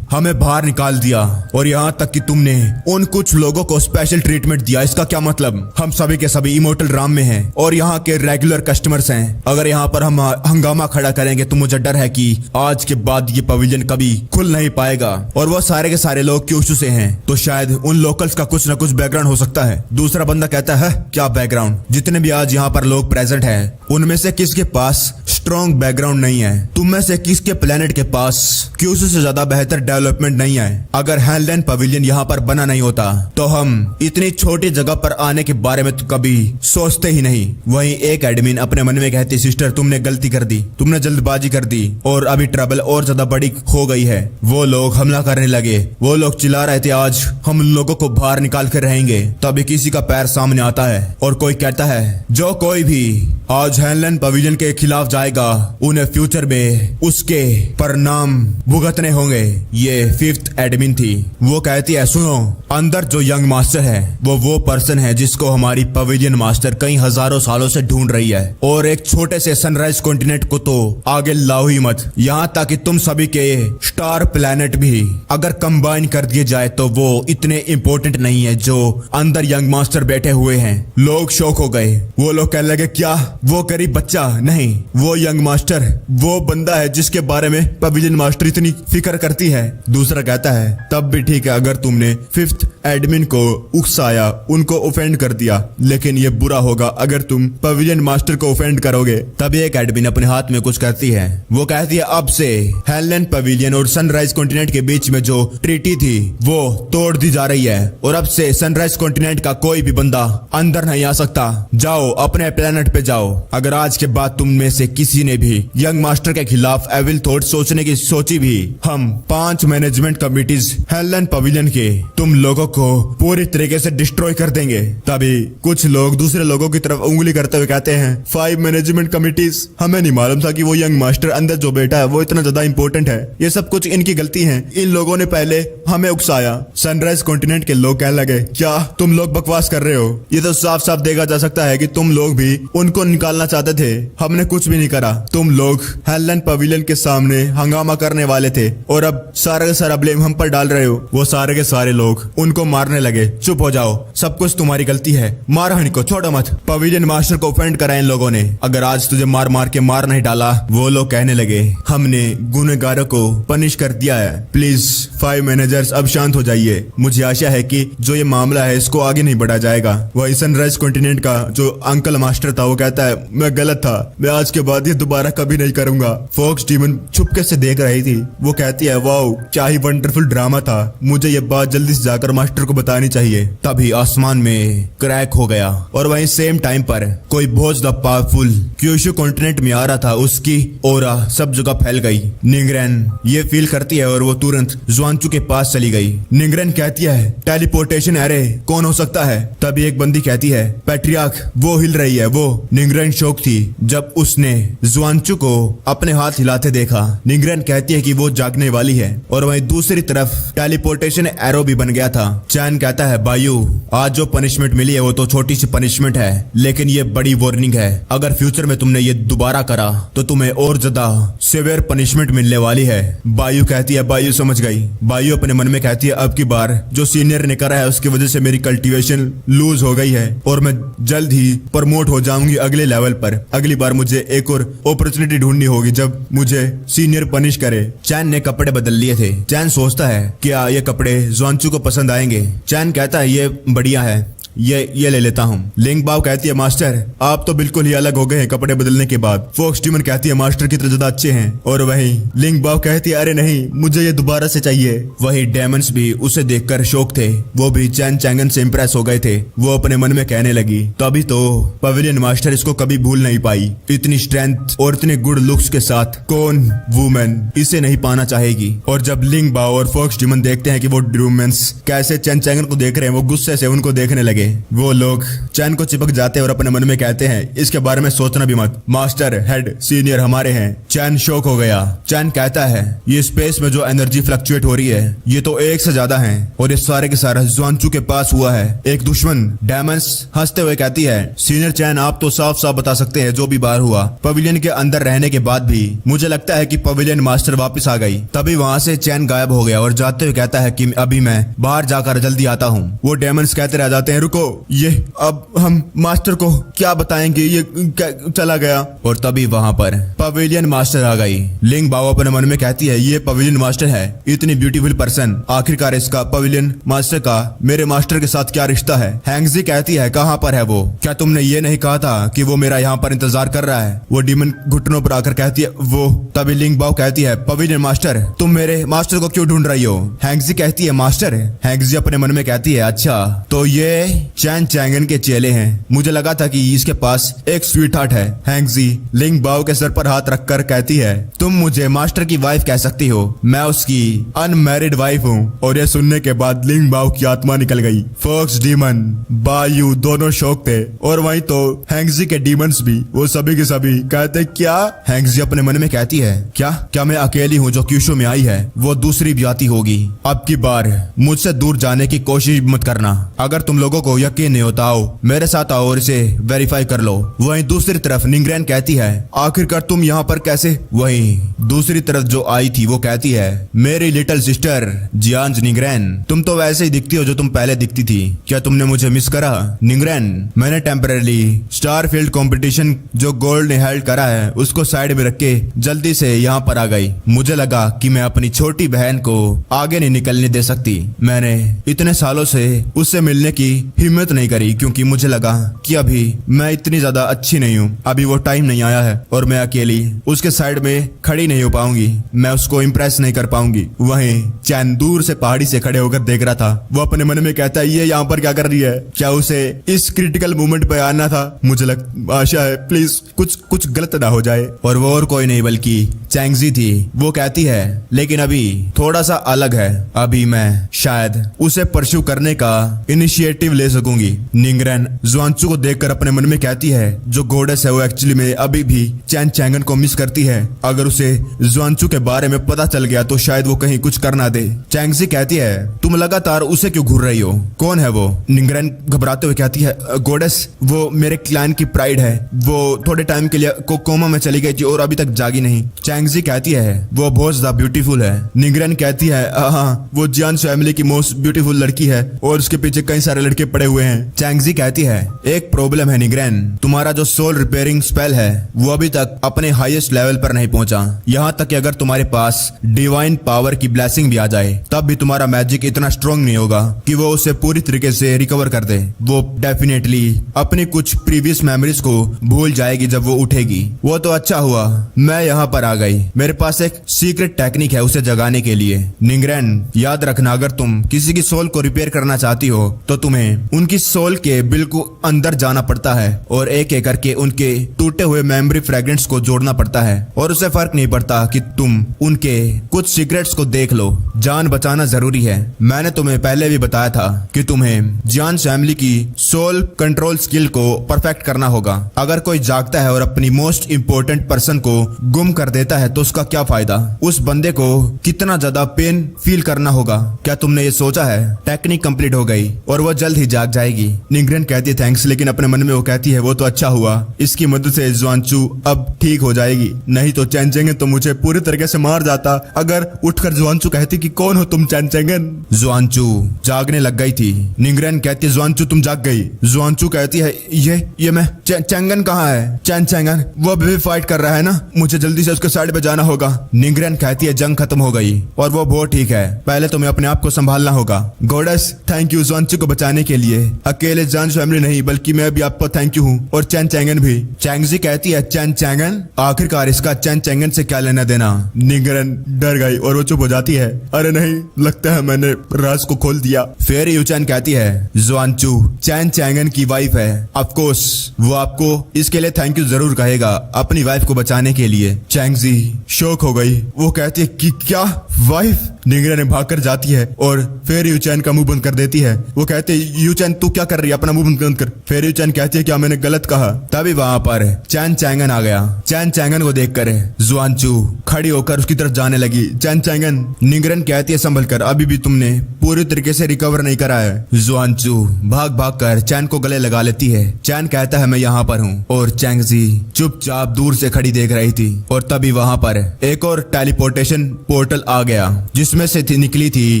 S1: हमें बाहर निकाल दिया और यहाँ तक कि तुमने उन कुछ लोगों को स्पेशल ट्रीटमेंट दिया, इसका क्या मतलब? हम सभी के सभी इमोर्टल राम में हैं और यहाँ के रेगुलर कस्टमर्स हैं। अगर यहाँ पर हम हंगामा खड़ा करेंगे तो मुझे डर है कि आज के बाद ये पवेलियन कभी खुल नहीं पाएगा और वो सारे के सारे लोग क्यूशू से हैं, तो शायद उन लोकल्स का कुछ न कुछ बैकग्राउंड हो सकता है। दूसरा बंदा कहता है क्या बैकग्राउंड? जितने भी आज यहाँ पर लोग प्रेजेंट हैं उनमें से किसके पास स्ट्रॉन्ग बैकग्राउंड नहीं है? तुम में से किसके प्लेनेट के पास क्यूशू से ज्यादा बेहतर डेवलपमेंट नहीं है? अगर हेलन पवेलियन यहाँ पर बना नहीं होता तो हम इतनी छोटी जगह पर आने के बारे में तो कभी सोचते ही नहीं। वहीं एक एडमिन अपने मन में कहती सिस्टर तुमने गलती कर दी, तुमने जल्दबाजी कर दी और अभी ट्रबल और ज्यादा बड़ी हो गई है। वो लोग हमला करने लगे, वो लोग चिल्ला रहे थे आज हम लोगों को बाहर निकाल कर रहेंगे। तभी किसी का पैर सामने आता है और कोई कहता है जो कोई भी आज हेलन पवेलियन के खिलाफ जाएगा उन्हें फ्यूचर में उसके परिणाम भुगतने होंगे। ये फिफ्थ एडमिन थी। वो कहती है सुनो, अंदर जो यंग मास्टर है वो पर्सन है जिसको हमारी पवेलियन मास्टर कई हजारों सालों से ढूंढ रही है और एक छोटे से सनराइज कॉन्टिनेंट को तो आगे लाओ ही मत, यहाँ तक कि तुम सभी के स्टार प्लैनेट भी अगर कंबाइन कर दिए जाए तो वो इतने इंपॉर्टेंट नहीं है जो अंदर यंग मास्टर बैठे हुए हैं। लोग शौक हो गए। वो लोग कहने लगे क्या वो गरीब बच्चा? नहीं, वो यंग मास्टर वो बंदा है जिसके बारे में पवेलियन मास्टर इतनी फिक्र करती है। दूसरा कहता है तब भी ठीक है अगर तुमने फिफ्थ एडमिन को उकसाया, उनको ऑफेंड कर दिया, लेकिन ये बुरा होगा अगर तुम पवेलियन मास्टर को ऑफेंड करोगे। तभी एक एडमिन अपने हाथ में कुछ करती है। वो कहती है अब से हेलन पवेलियन और सनराइज कॉन्टिनेंट के बीच में जो ट्रीटी थी वो तोड़ दी जा रही है और अब से सनराइज कॉन्टिनेंट का कोई भी बंदा अंदर नहीं आ सकता। जाओ अपने प्लेनेट पे जाओ। अगर आज के बाद तुम में से किसी ने भी यंग मास्टर के खिलाफ एविल थॉट सोचने की सोची भी, हम 5 मैनेजमेंट कमिटीज हेलन पवेलियन के तुम लोगों को पूरी तरीके से डिस्ट्रॉय कर देंगे। तभी कुछ लोग दूसरे लोगों की तरफ उंगली करते हुए कहते हैं 5 मैनेजमेंट कमिटीज, हमें नहीं मालूम था कि वो यंग मास्टर अंदर जो बैठा है वो इतना ज्यादा इंपॉर्टेंट है। ये सब कुछ इनकी गलती है। इन लोगों ने पहले हमें उकसाया। सनराइज कॉन्टिनेंट के लोग कहने लगे क्या तुम लोग बकवास कर रहे हो? ये तो साफ साफ देखा जा सकता है कि तुम लोग भी उनको निकालना चाहते थे, हमने कुछ भी नहीं करा। तुम लोग हेलन पवेलियन के सामने हंगामा करने वाले थे और अब सारा का सारा ब्लेम हम पर डाल रहे हो। वो सारे के सारे लोग उनको मारने लगे। चुप हो जाओ, सब कुछ तुम्हारी गलती है, मार हनी को छोड़ो मत। पवेलियन मास्टर को ऑफेंड करा इन लोगों ने, अगर आज तुझे मार मार के मार नहीं डाला। वो लोग कहने लगे हमने गुनहगारों को पनिश कर दिया है, प्लीज 5 मैनेजर्स अब शांत हो जाइए। मुझे आशा है कि जो ये मामला है इसको आगे नहीं बढ़ा जाएगा। वही सनराइज कॉन्टिनेंट का जो अंकल मास्टर था वो कहता है मैं गलत था, मैं आज के बाद ये दोबारा कभी नहीं करूंगा। फोक्स डीमन छुपके से देख रही थी। वो कहती है है वाओ क्या ही वंडरफुल ड्रामा था, मुझे ये बात जल्दी से जाकर मास्टर को बतानी चाहिए। तभी आसमान में क्रैक हो गया और वहीं सेम टाइम पर कोई बहुत ज्यादा पावरफुल क्यूशु कॉन्टिनेंट में आ रहा था, उसकी ऑरा सब जगह फैल गई। निंगरेन ये फील करती है और वो तुरंत जुआनचू के पास चली गई। निंगरेन कहती है टेलीपोर्टेशन एरे कौन हो सकता है? तभी एक बंदी कहती है पैट्रियार्क वो हिल रही है वो। निंगरेन शौक थी जब उसने जुआनचू को अपने हाथ हिलाते देखा। निंगरेन कहती है कि वो जागने वाली है और वहीं दूसरी तरफ टेलीपोर्टेशन एरो भी बन गया था। चैन कहता है बायू आज जो पनिशमेंट मिली है वो तो छोटी सी पनिशमेंट है, लेकिन ये बड़ी वार्निंग है। अगर फ्यूचर में तुमने ये दोबारा करा तो तुम्हें और ज्यादा सिवियर पनिशमेंट मिलने वाली है। बायू कहती है बायू समझ गई। बायू अपने मन में कहती है अब की बार जो सीनियर ने करा है उसकी वजह से मेरी कल्टीवेशन लूज हो गई है और मैं जल्द ही प्रमोट हो जाऊंगी अगले लेवल पर। अगली बार मुझे एक और अपॉर्चुनिटी ढूंढनी होगी जब मुझे सीनियर पनिश करे। चैन ने कपड़े बदल लिए थे। चैन सोचता है क्या ये कपड़े जुआनचू को पसंद आएंगे। चैन कहता है ये बढ़िया है, ये ले लेता हूँ। लिंग बाओ कहती है मास्टर आप तो बिल्कुल ही अलग हो गए हैं कपड़े बदलने के बाद। फोक्स डीमन कहती है मास्टर की तरह ज्यादा अच्छे हैं। और वहीं लिंग बाओ कहती है अरे नहीं मुझे ये दोबारा से चाहिए। वहीं डेमंस भी उसे देखकर शौक थे, वो भी चैन चैंगन से इंप्रेस हो गए थे। वो अपने मन में कहने लगी तभी तो पवेलियन मास्टर इसको कभी भूल नहीं पाई। इतनी स्ट्रेंथ और इतने गुड लुक्स के साथ कौन वुमेन इसे नहीं पाना चाहेगी। और जब लिंग बाओ और फोक्स डीमन देखते हैं कि वो ड्रूमेंस कैसे चैन चैंगन को देख रहे हैं वो गुस्से से उनको देखने लगे। वो लोग चैन को चिपक जाते हैं और अपने मन में कहते हैं इसके बारे में सोचना भी मत, मास्टर हेड सीनियर हमारे हैं। चैन शॉक हो गया। चैन कहता है ये स्पेस में जो एनर्जी फ्लक्चुएट हो रही है ये तो एक से ज्यादा है और ये सारे के सारे जुआनचू के पास हुआ है एक दुश्मन। डेमंस हंसते हुए कहती है सीनियर चैन आप तो साफ साफ बता सकते हैं जो भी बाहर हुआ। पवेलियन के अंदर रहने के बाद भी मुझे लगता है कि पवेलियन मास्टर वापस आ गई। तभी वहां से चैन गायब हो गया और जाते हुए कहता है कि अभी मैं बाहर जाकर जल्दी आता हूँ। वो डेमंस कहते रह जाते हैं रुको ये अब हम मास्टर को क्या बताएंगे, ये चला गया। और तभी वहां पर पवेलियन मास्टर आ गई। लिंग बाओ अपने मन में कहती है ये पवेलियन मास्टर है, इतनी ब्यूटीफुल पर्सन, आखिरकार इसका पवेलियन मास्टर का मेरे मास्टर के साथ क्या रिश्ता है। हैंगजी कहती है कहां पर है वो, क्या तुमने ये नहीं कहा था कि वो मेरा यहाँ पर इंतजार कर रहा है। वो डीमन घुटनों पर आकर कहती है वो। तभी लिंग बाओ कहती है पवेलियन मास्टर तुम मेरे मास्टर को क्यों ढूंढ रही हो। हैंगजी कहती है मास्टर। हैंगजी अपने मन में कहती है अच्छा तो ये चैन चैंगन के चेले हैं, मुझे लगा था कि इसके पास एक स्वीट हार्ट है। हैंगजी लिंग बाओ के सर पर हाथ रखकर कहती है तुम मुझे मास्टर की वाइफ कह सकती हो, मैं उसकी अनमैरिड वाइफ हूँ। और यह सुनने के बाद लिंग बाओ की आत्मा निकल गई। फोक्स डीमन बायू दोनों शौक थे और वहीं तो हैंगजी के डीमंस भी, वो सभी के सभी कहते क्या। हैंगजी अपने मन में कहती है क्या मैं अकेली हूँ जो क्यूशो में आई है, वो दूसरी भी आती होगी। अब की बार मुझसे दूर जाने की कोशिश मत करना, अगर तुम लोगों को यकीन नहीं होता आओ मेरे साथ आओ और इसे वेरीफाई कर लो। वहीं दूसरी तरफ निंगरेन कहती है आखिरकार तुम यहाँ पर कैसे। वहीं दूसरी तरफ जो आई थी वो कहती है मेरी लिटिल सिस्टर जियांज निंगरेन तुम तो वैसे ही दिखती हो जो तुम पहले दिखती थी, क्या तुमने मुझे मिस करा। निंगरेन मैंने टेम्पररी स्टारफील्ड कंपटीशन जो गोल्ड ने हेल्ड करा है उसको साइड में रख के जल्दी से यहाँ पर आ गई। मुझे लगा कि मैं अपनी छोटी बहन को आगे नहीं निकलने दे सकती। मैंने इतने सालों से उससे मिलने की हिम्मत नहीं करी क्योंकि मुझे लगा कि अभी मैं इतनी ज्यादा अच्छी नहीं हूँ, अभी वो टाइम नहीं आया है और मैं अकेली उसके साइड में खड़ी नहीं हो पाऊंगी, मैं उसको इम्प्रेस नहीं कर पाऊंगी। वहीं चैन दूर से पहाड़ी से खड़े होकर देख रहा था। वो अपने मन में कहता है ये यहाँ पर क्या कर रही है, क्या उसे इस क्रिटिकल मोमेंट पे आना था। मुझे आशा है प्लीज कुछ गलत ना हो जाए। और वो और कोई नहीं बल्कि चैंगजी थी। वो कहती है लेकिन अभी थोड़ा सा अलग है, अभी मैं शायद उसे परस्यू करने का इनिशिएटिव ले सकूंगी। निंगरेन जुआनचू को देखकर अपने मन में कहती है जो गोडेस है वो एक्चुअली में अभी भी चैन चैंगन को मिस करती है। अगर उसे जुआनचू के बारे में पता चल गया तो शायद वो कहीं कुछ कर ना दे। चैंगजी कहती है तुम लगातार उसे क्यों घूर रही हो, कौन है वो। निंगरेन घबराते हुए कहती है गोडेस वो मेरे क्लैन की प्राइड है, वो थोड़े टाइम के लिए कोमा में चली गई थी और अभी तक जागी नहीं। चैंगजी कहती है वो बहुत ज्यादा ब्यूटीफुल है। निंगरेन कहती है हाँ वो जियान फैमिली की मोस्ट ब्यूटीफुल लड़की है और उसके पीछे कई सारे लड़के पड़े हुए हैं। चैंगजी कहती है एक प्रॉब्लम है निंगरेन, तुम्हारा जो सोल रिपेयरिंग स्पेल है वो अभी तक अपने हाईएस्ट लेवल पर नहीं पहुंचा। यहाँ तक कि अगर तुम्हारे पास डिवाइन पावर की ब्लेसिंग भी आ जाए तब भी तुम्हारा मैजिक इतना स्ट्रॉन्ग नहीं होगा कि वो उसे पूरी तरीके से रिकवर कर दे। वो डेफिनेटली अपनी कुछ प्रीवियस मेमोरीज को भूल जाएगी जब वो उठेगी। वो तो अच्छा हुआ मैं यहाँ पर आ गई। गई। मेरे पास एक सीक्रेट टेक्निक है उसे जगाने के लिए। निंगरेन याद रखना, अगर तुम किसी की सोल को रिपेयर करना चाहती हो तो तुम्हें उनकी सोल के बिल्कुल अंदर जाना पड़ता है और एक एक करके उनके टूटे हुए मेमोरी फ्रेगमेंट्स को जोड़ना पड़ता है। और उसे फर्क नहीं पड़ता कि तुम उनके कुछ सीक्रेट्स को देख लो। जान बचाना जरूरी है। मैंने तुम्हें पहले भी बताया था कि तुम्हें जियान फैमिली की सोल कंट्रोल स्किल को परफेक्ट करना होगा। अगर कोई जागता है और अपनी मोस्ट इंपोर्टेंट पर्सन को गुम कर देता है तो उसका क्या फायदा? उस बंदे को कितना ज्यादा पेन फील करना होगा। क्या तुमने ये सोचा है? टेक्निक कंप्लीट हो गई और वो जल्द ही जाग जाएगी। निंगरेन कहती है थैंक्स, लेकिन अपने मन में वो कहती है वो तो अच्छा हुआ, इसकी मदद से जुआनचू अब ठीक हो जाएगी, नहीं तो चैनचेंगन तो मुझे पूरी तरीके से मार जाता। अगर उठकर जुआनचू कहती कि कौन हो तुम चैनचेंगन? जुआनचू जागने लग गई थी। निंगरेन कहती है जुआनचू तुम जाग गई। जुआनचू कहती है ये मैं चैनचेंगन कहाँ है? चैनचेंगन वो भी फाइट कर रहा है ना, मुझे जल्दी से उसके साइड पे जाना होगा। निंगरेन कहती है जंग खत्म हो गई और वो बहुत ठीक है, पहले तुम्हें अपने आप को संभालना होगा। गॉडेस थैंक यू जुआनचू को बचाने के लिए। अकेले जान फैमिली नहीं बल्कि मैं भी आपको थैंक यू हूँ, और चैनचेंगन भी। चैंगजी कहती है चैनचेंगन? आखिरकार इसका चैनचेंगन से क्या लेना देना? निंगरेन डर गई और वो चुप हो जाती है। अरे नहीं, लगता है मैंने राज को खोल दिया। फिर यूचैन कहती है जुआनचू चैनचेंगन की वाइफ है, ऑफ कोर्स वो आपको इसके लिए थैंक यू जरूर कहेगा, अपनी वाइफ को बचाने के लिए। चैंगजी शौक हो गई। वो कहती है कि क्या वाइफ? निंगरेन भागकर जाती है और फिर यूचैन का मुंह बंद कर देती है। वो कहते हैं यूचैन तू क्या कर रही है, अपना मुंह बंद कर। फिर यूचैन कहती है क्या मैंने गलत कहा? तभी वहां पर चैनचेंगन आ गया। चैनचेंगन को देखकर जुआनचू खड़ी होकर उसकी तरफ जाने लगी। चैनचेंगन, निंगरेन कहती है संभल कर, अभी भी तुमने पूरी तरीके से रिकवर नहीं करा है। जुआनचू भाग भाग कर चैन को गले लगा लेती है। चैन कहता है मैं यहाँ पर हूँ, और चैंगजी चुपचाप दूर से खड़ी देख रही थी। और तभी वहां पर एक और टेलीपोर्टेशन पोर्टल आ गया जिसमें से निकली थी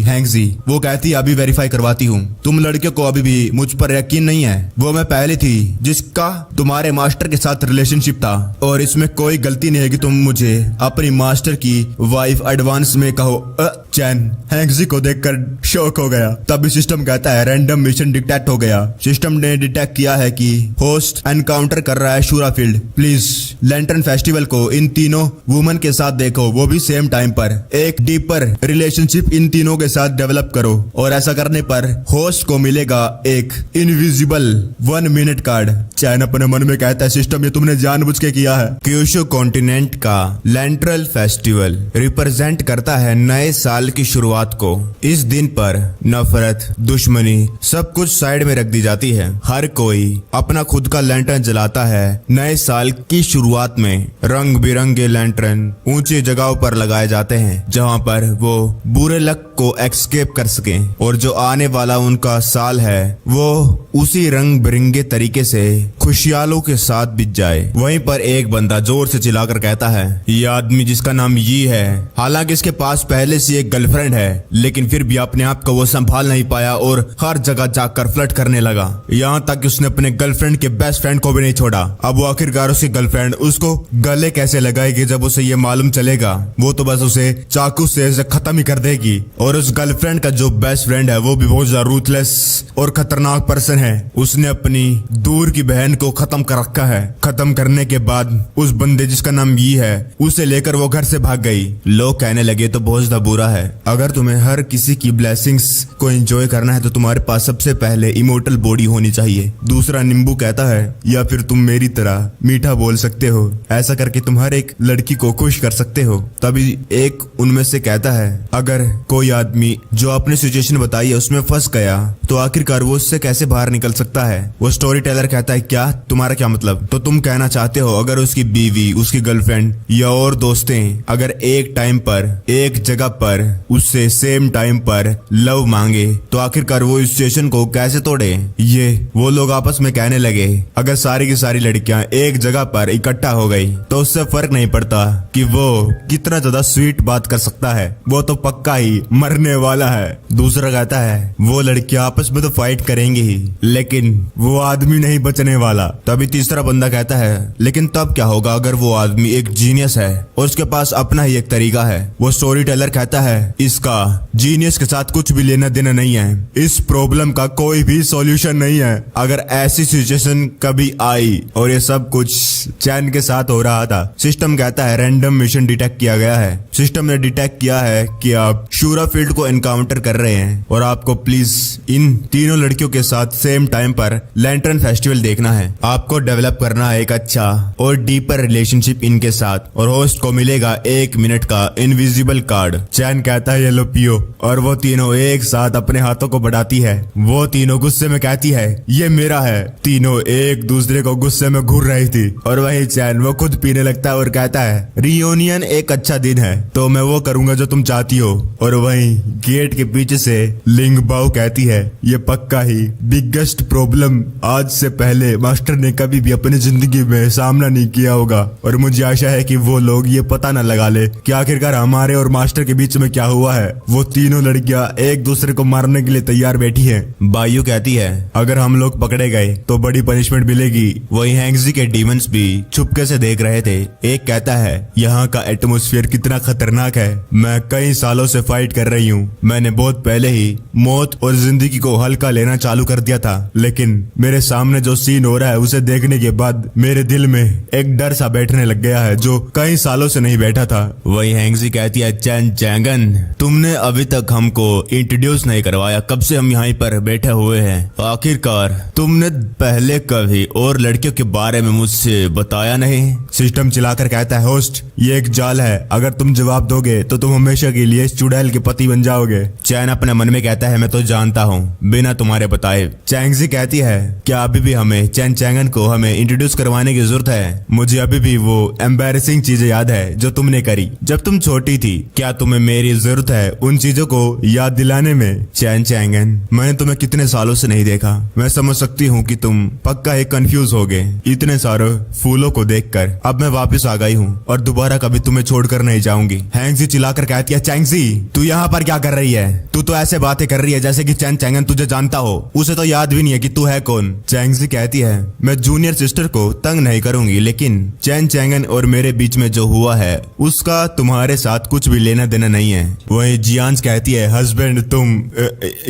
S1: हैंगजी। वो कहती अभी वेरीफाई करवाती हूँ, तुम लड़कियों को अभी भी मुझ पर यकीन नहीं है। वो मैं पहले थी जिसका तुम्हारे मास्टर के साथ रिलेशनशिप था, और इसमें कोई गलती नहीं है कि तुम मुझे अपनी मास्टर की वाइफ एडवांस में कहो। चैन हैंगजी को देखकर शॉक हो गया। तभी सिस्टम कहता है रैंडम मिशन डिटेक्ट हो गया। सिस्टम ने डिटेक्ट किया है कि होस्ट एनकाउंटर कर रहा है शूरा फील्ड। प्लीज लैंटर्न फेस्टिवल को इन तीनों वुमन के साथ देखो, वो भी सेम टाइम पर। एक डीपर रिलेशनशिप इन तीनों के साथ डेवलप करो, और ऐसा करने पर होस्ट को मिलेगा एक इनविजिबल 1 मिनट कार्ड। चैन अपने मन में कहता है सिस्टम ये तुमने जानबूझ के किया है। क्यूशो कॉन्टिनेंट का लैंट्रल फेस्टिवल रिप्रेजेंट करता है नए साल की शुरुआत को। इस दिन पर नफरत, दुश्मनी सब कुछ साइड में रख दी जाती है। हर कोई अपना खुद का लैंटर्न जलाता है। नए साल की शुरुआत में रंग बिरंगे लैंटर्न ऊंची जगहों पर लगाए जाते हैं जहां पर वो बुरे लक को एक्सकेप कर सके, और जो आने वाला उनका साल है वो उसी रंग बिरंगे तरीके से खुशहालों के साथ बीत जाए। वहीं पर एक बंदा जोर से चिल्लाकर कहता है ये आदमी जिसका नाम यी है, हालांकि इसके पास पहले से एक गर्लफ्रेंड है, लेकिन फिर भी अपने आप को वो संभाल नहीं पाया और हर जगह जाकर फ्लर्ट करने लगा। यहाँ तक कि उसने अपने गर्लफ्रेंड के बेस्ट फ्रेंड को भी नहीं छोड़ा। अब वो आखिरकार उसकी गर्लफ्रेंड उसको गले कैसे लगाएगी जब उसे ये मालूम चलेगा? वो तो बस उसे चाकू से खत्म ही कर देगी। और उस गर्लफ्रेंड का जो बेस्ट फ्रेंड है वो भी बहुत ज्यादा रूथलेस और खतरनाक पर्सन है। उसने अपनी दूर की बहन को खत्म कर रखा है। खत्म करने के बाद उस बंदे जिसका नाम यी है उसे लेकर वो घर से भाग गई। लोग कहने लगे तो बहुत ज्यादा बुरा है। अगर तुम्हें हर किसी की ब्लेसिंग्स को एंजॉय करना है तो तुम्हारे पास सबसे पहले इमोर्टल बॉडी होनी चाहिए। दूसरा नींबू कहता है या फिर तुम मेरी तरह मीठा बोल सकते हो, ऐसा करके तुम हर एक लड़की को खुश कर सकते हो। तभी एक उनमें से कहता है अगर कोई आदमी जो अपनी सिचुएशन बताई है उसमें फंस गया तो आखिरकार वो उससे कैसे बाहर निकल सकता है? वो स्टोरी टेलर कहता है क्या तुम्हारा क्या मतलब? तो तुम कहना चाहते हो अगर उसकी बीवी, उसकी गर्लफ्रेंड या और दोस्तें अगर एक टाइम पर एक जगह पर उससे सेम टाइम पर लव मांगे तो आखिरकार वो इस सिचुएशन को कैसे तोड़े? ये वो लोग आपस में कहने लगे अगर सारी की सारी लड़कियां एक जगह पर इकट्ठा हो गई तो उससे फर्क नहीं पड़ता कि वो कितना ज्यादा स्वीट बात कर सकता है, वो तो पक्का ही मरने वाला है। दूसरा कहता है वो लड़कियां आपस में तो फाइट करेंगी ही, लेकिन वो आदमी नहीं बचने वाला। तभी तीसरा बंदा कहता है लेकिन तब क्या होगा अगर वो आदमी एक जीनियस है और उसके पास अपना ही एक तरीका है? वो स्टोरी टेलर कहता है इसका जीनियस के साथ कुछ भी लेना देना नहीं है। इस प्रॉब्लम का कोई भी सॉल्यूशन नहीं है। अगर ऐसी सिचुएशन कभी आई और ये सब कुछ चैन के साथ हो रहा था, सिस्टम कहता है रैंडम मिशन डिटेक्ट किया गया है। सिस्टम ने डिटेक्ट किया है कि आप शूरा फील्ड को एनकाउंटर कर रहे हैं और आपको प्लीज इन तीनों लड़कियों के साथ सेम टाइम पर लैंटर्न फेस्टिवल देखना है। आपको डेवलप करना है एक अच्छा और डीपर रिलेशनशिप इनके साथ और होस्ट को मिलेगा 1 मिनट का इनविजिबल कार्ड। चैन कहता है ये लो पियो और वो तीनों एक साथ अपने हाथों को बढ़ाती है। वो तीनों गुस्से में कहती है ये मेरा है। तीनों एक दूसरे को गुस्से में घूर रही थी और वही चैन वो खुद पीने लगता है और कहता है रियूनियन एक अच्छा दिन है तो मैं वो करूंगा जो तुम चाहती हो। और वहीं गेट के पीछे से लिंग बाओ कहती है ये पक्का ही बिगेस्ट प्रॉब्लम आज से पहले मास्टर ने कभी भी अपनी जिंदगी में सामना नहीं किया होगा और मुझे आशा है कि वो लोग ये पता न लगा ले कि आखिरकार हमारे और मास्टर के बीच में क्या हुआ है। वो तीनों लड़कियां एक दूसरे को मारने के लिए तैयार बैठी हैं। बायू कहती है अगर हम लोग पकड़े गए तो बड़ी पनिशमेंट मिलेगी। वही हैंगजी के डीमंस भी छुपके से देख रहे थे। एक कहता है यहाँ का एटमॉस्फेयर कितना खतरनाक है। मैं कई सालों से फाइट कर रही हूँ। मैंने बहुत पहले ही मौत और जिंदगी को हल्का लेना चालू कर दिया था, लेकिन मेरे सामने जो सीन हो रहा है उसे देखने के बाद मेरे दिल में एक डर सा बैठने लग गया है जो कई सालों से नहीं बैठा था। वही हैंगजी कहती है चैन चैंगन तुमने अभी तक हमको इंट्रोड्यूस नहीं करवाया, कब से हम यहाँ पर बैठे हुए हैं। आखिरकार तुमने पहले कभी और लड़कियों के बारे में मुझसे बताया नहीं। सिस्टम चिल्लाकर कहता है होस्ट ये एक जाल है, अगर तुम जवाब दोगे तो तुम हमेशा के लिए इस चुड़ैल के पति बन जाओगे। चैन अपने मन में कहता है मैं तो जानता हूँ बिना तुम्हारे बताए। चैंगजी कहती है क्या अभी भी हमें चैन चैंगन को हमें इंट्रोड्यूस करवाने की जरूरत है। मुझे अभी भी वो एम्बैरेसिंग चीजें याद है जो तुमने करी जब तुम छोटी थी। क्या तुम्हें मेरी जरूरत है उन चीजों को याद दिलाने में। चैन चैंगन मैंने तुम्हें कितने सालों से नहीं देखा। मैं समझ सकती हूँ कि तुम पक्का ही कंफ्यूज हो गए इतने सारे फूलों को देखकर। अब मैं वापस आ गई हूँ और दोबारा कभी तुम्हें छोड़कर नहीं जाऊंगी। हैंगजी चिल्लाकर कहती है चैंगजी तू यहाँ पर क्या कर रही है। तू तो ऐसे बातें कर रही है जैसे कि चैन चैंगन तुझे जानता हो। उसे तो याद भी नहीं है कि तू है कौन। चैंगजी कहती है मैं जूनियर सिस्टर को तंग नहीं करूंगी, लेकिन चैन चैंगन और मेरे बीच में जो हुआ है उसका तुम्हारे साथ कुछ भी लेना देना नहीं है। वही जियांस कहती है हस्बैंड तुम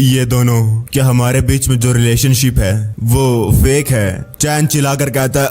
S1: ये दोनों क्या हमारे बीच में जो रिलेशनशिप है वो फेक है। चैन चिल्लाकर कहता है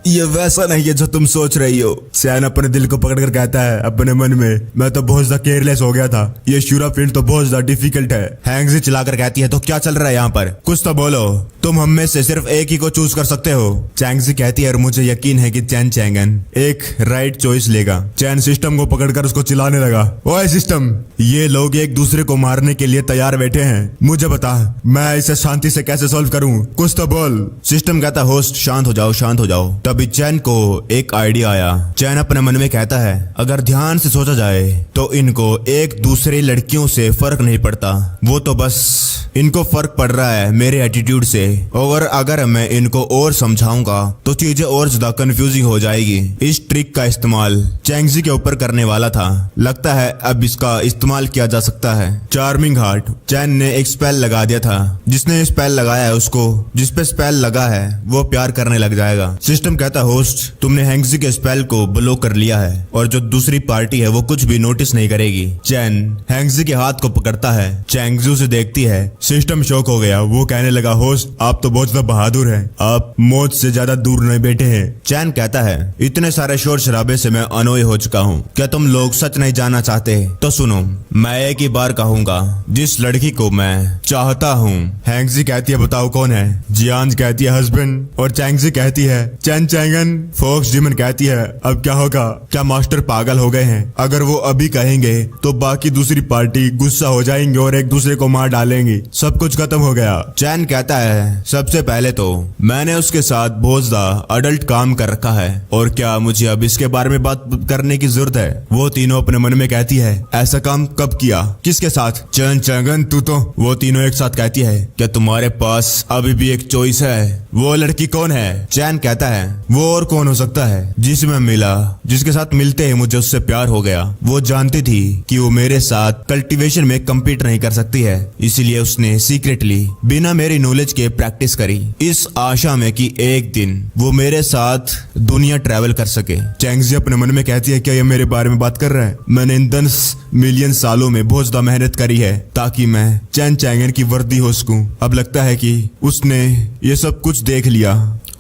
S1: ये वैसा नहीं है जो तुम सोच रही हो। चैन अपने दिल को पकड़कर कहता है अपने मन में मैं तो बहुत ज्यादा केयरलेस हो गया था। ये शूरा फील्ड तो बहुत ज्यादा डिफिकल्ट है। हैंगजी चिल्लाकर कहती है तो क्या चल रहा है यहाँ पर, कुछ तो बोलो। तुम हम में से सिर्फ एक ही को चूज कर सकते हो। चैंगजी कहती है और मुझे यकीन है कि चैन चैंगन एक राइट चॉइस लेगा। चैन सिस्टम को पकड़कर उसको चिल्लाने लगा ओए सिस्टम ये लोग एक दूसरे को मारने के लिए तैयार बैठे हैं, मुझे बता मैं इसे शांति से कैसे सॉल्व करूं, कुछ तो बोल। सिस्टम कहता होस्ट शांत हो जाओ शांत हो जाओ। तभी चैन को एक आइडिया आया। चैन अपने मन में कहता है अगर ध्यान से सोचा जाए तो इनको एक दूसरे लड़कियों से फर्क नहीं पड़ता, वो तो बस इनको फर्क पड़ रहा है मेरे एटीट्यूड से। और अगर मैं इनको और समझाऊंगा तो चीजें और ज्यादा कंफ्यूजिंग हो जाएगी। इस ट्रिक का इस्तेमाल चैंगजी के ऊपर करने वाला था। लगता है अब इसका इस्तेमाल किया जा सकता है। चार्मिंग हार्ट चैन ने एक स्पेल लगा दिया था। जिसने स्पेल लगाया है उसको जिस पे स्पेल लगा है वो प्यार करने लग जाएगा। सिस्टम कहता होस्ट तुमने हैंगजी के स्पेल को ब्लॉक कर लिया है और जो दूसरी पार्टी है वो कुछ भी नोटिस नहीं करेगी। चैन हैंगजी के हाथ को पकड़ता है। चैंगजी उसे देखती है। सिस्टम शॉक हो गया। वो कहने लगा होस्ट आप तो बहुत ज्यादा बहादुर हैं, आप मौत से ज्यादा दूर नहीं बैठे हैं। चैन कहता है इतने सारे शोर शराबे से मैं अनोई हो चुका हूँ। क्या तुम लोग सच नहीं जानना चाहते तो सुनो, मैं एक ही बार कहूंगा जिस लड़की को मैं चाहता हूँ। हैंगजी कहती है बताओ कौन है। जियांस कहती है हस्बैंड और चैंगजी कहती है चैन चैंगन। फोक्स डीमन कहती है अब क्या होगा, क्या मास्टर पागल हो गए हैं। अगर वो अभी कहेंगे तो बाकी दूसरी पार्टी गुस्सा हो जाएंगे और एक दूसरे को मार डालेंगी, सब कुछ खत्म हो गया। चैन कहता है सबसे पहले तो मैंने उसके साथ बहुत ज्यादा अडल्ट काम कर रखा है और क्या मुझे अब इसके बारे में बात करने की जरूरत है। वो तीनों अपने मन में कहती है ऐसा काम कब किया, किसके साथ। चैन चैंगन तू तो। वो तीनों एक साथ कहती है क्या तुम्हारे पास अभी भी एक चॉइस है, वो लड़की कौन है। चैन कहता है वो और कौन हो सकता है जिसे मैं मिला, जिसके साथ मिलते ही मुझे उससे प्यार हो गया। वो जानती थी कि वो मेरे साथ कल्टीवेशन में कम्पीट नहीं कर सकती है, इसलिए उसने सीक्रेटली बिना मेरी नॉलेज के प्रैक्टिस करी इस आशा में कि एक दिन वो मेरे साथ दुनिया ट्रैवल कर सके। चैंगजी अपने मन में कहती है क्या ये मेरे बारे में बात कर रहा है। मैंने इन मिलियन सालों में बहुत ज्यादा मेहनत करी है ताकि मैं चैन चैंगन की वर्दी हो सकूं। अब लगता है कि उसने ये सब कुछ देख लिया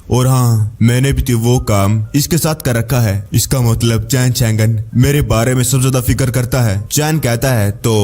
S1: और हाँ, मैंने भी तो वो काम इसके साथ कर रखा है। इसका मतलब चैन चैंगन मेरे बारे में सबसे ज्यादा फिक्र करता है। चैन कहता है तो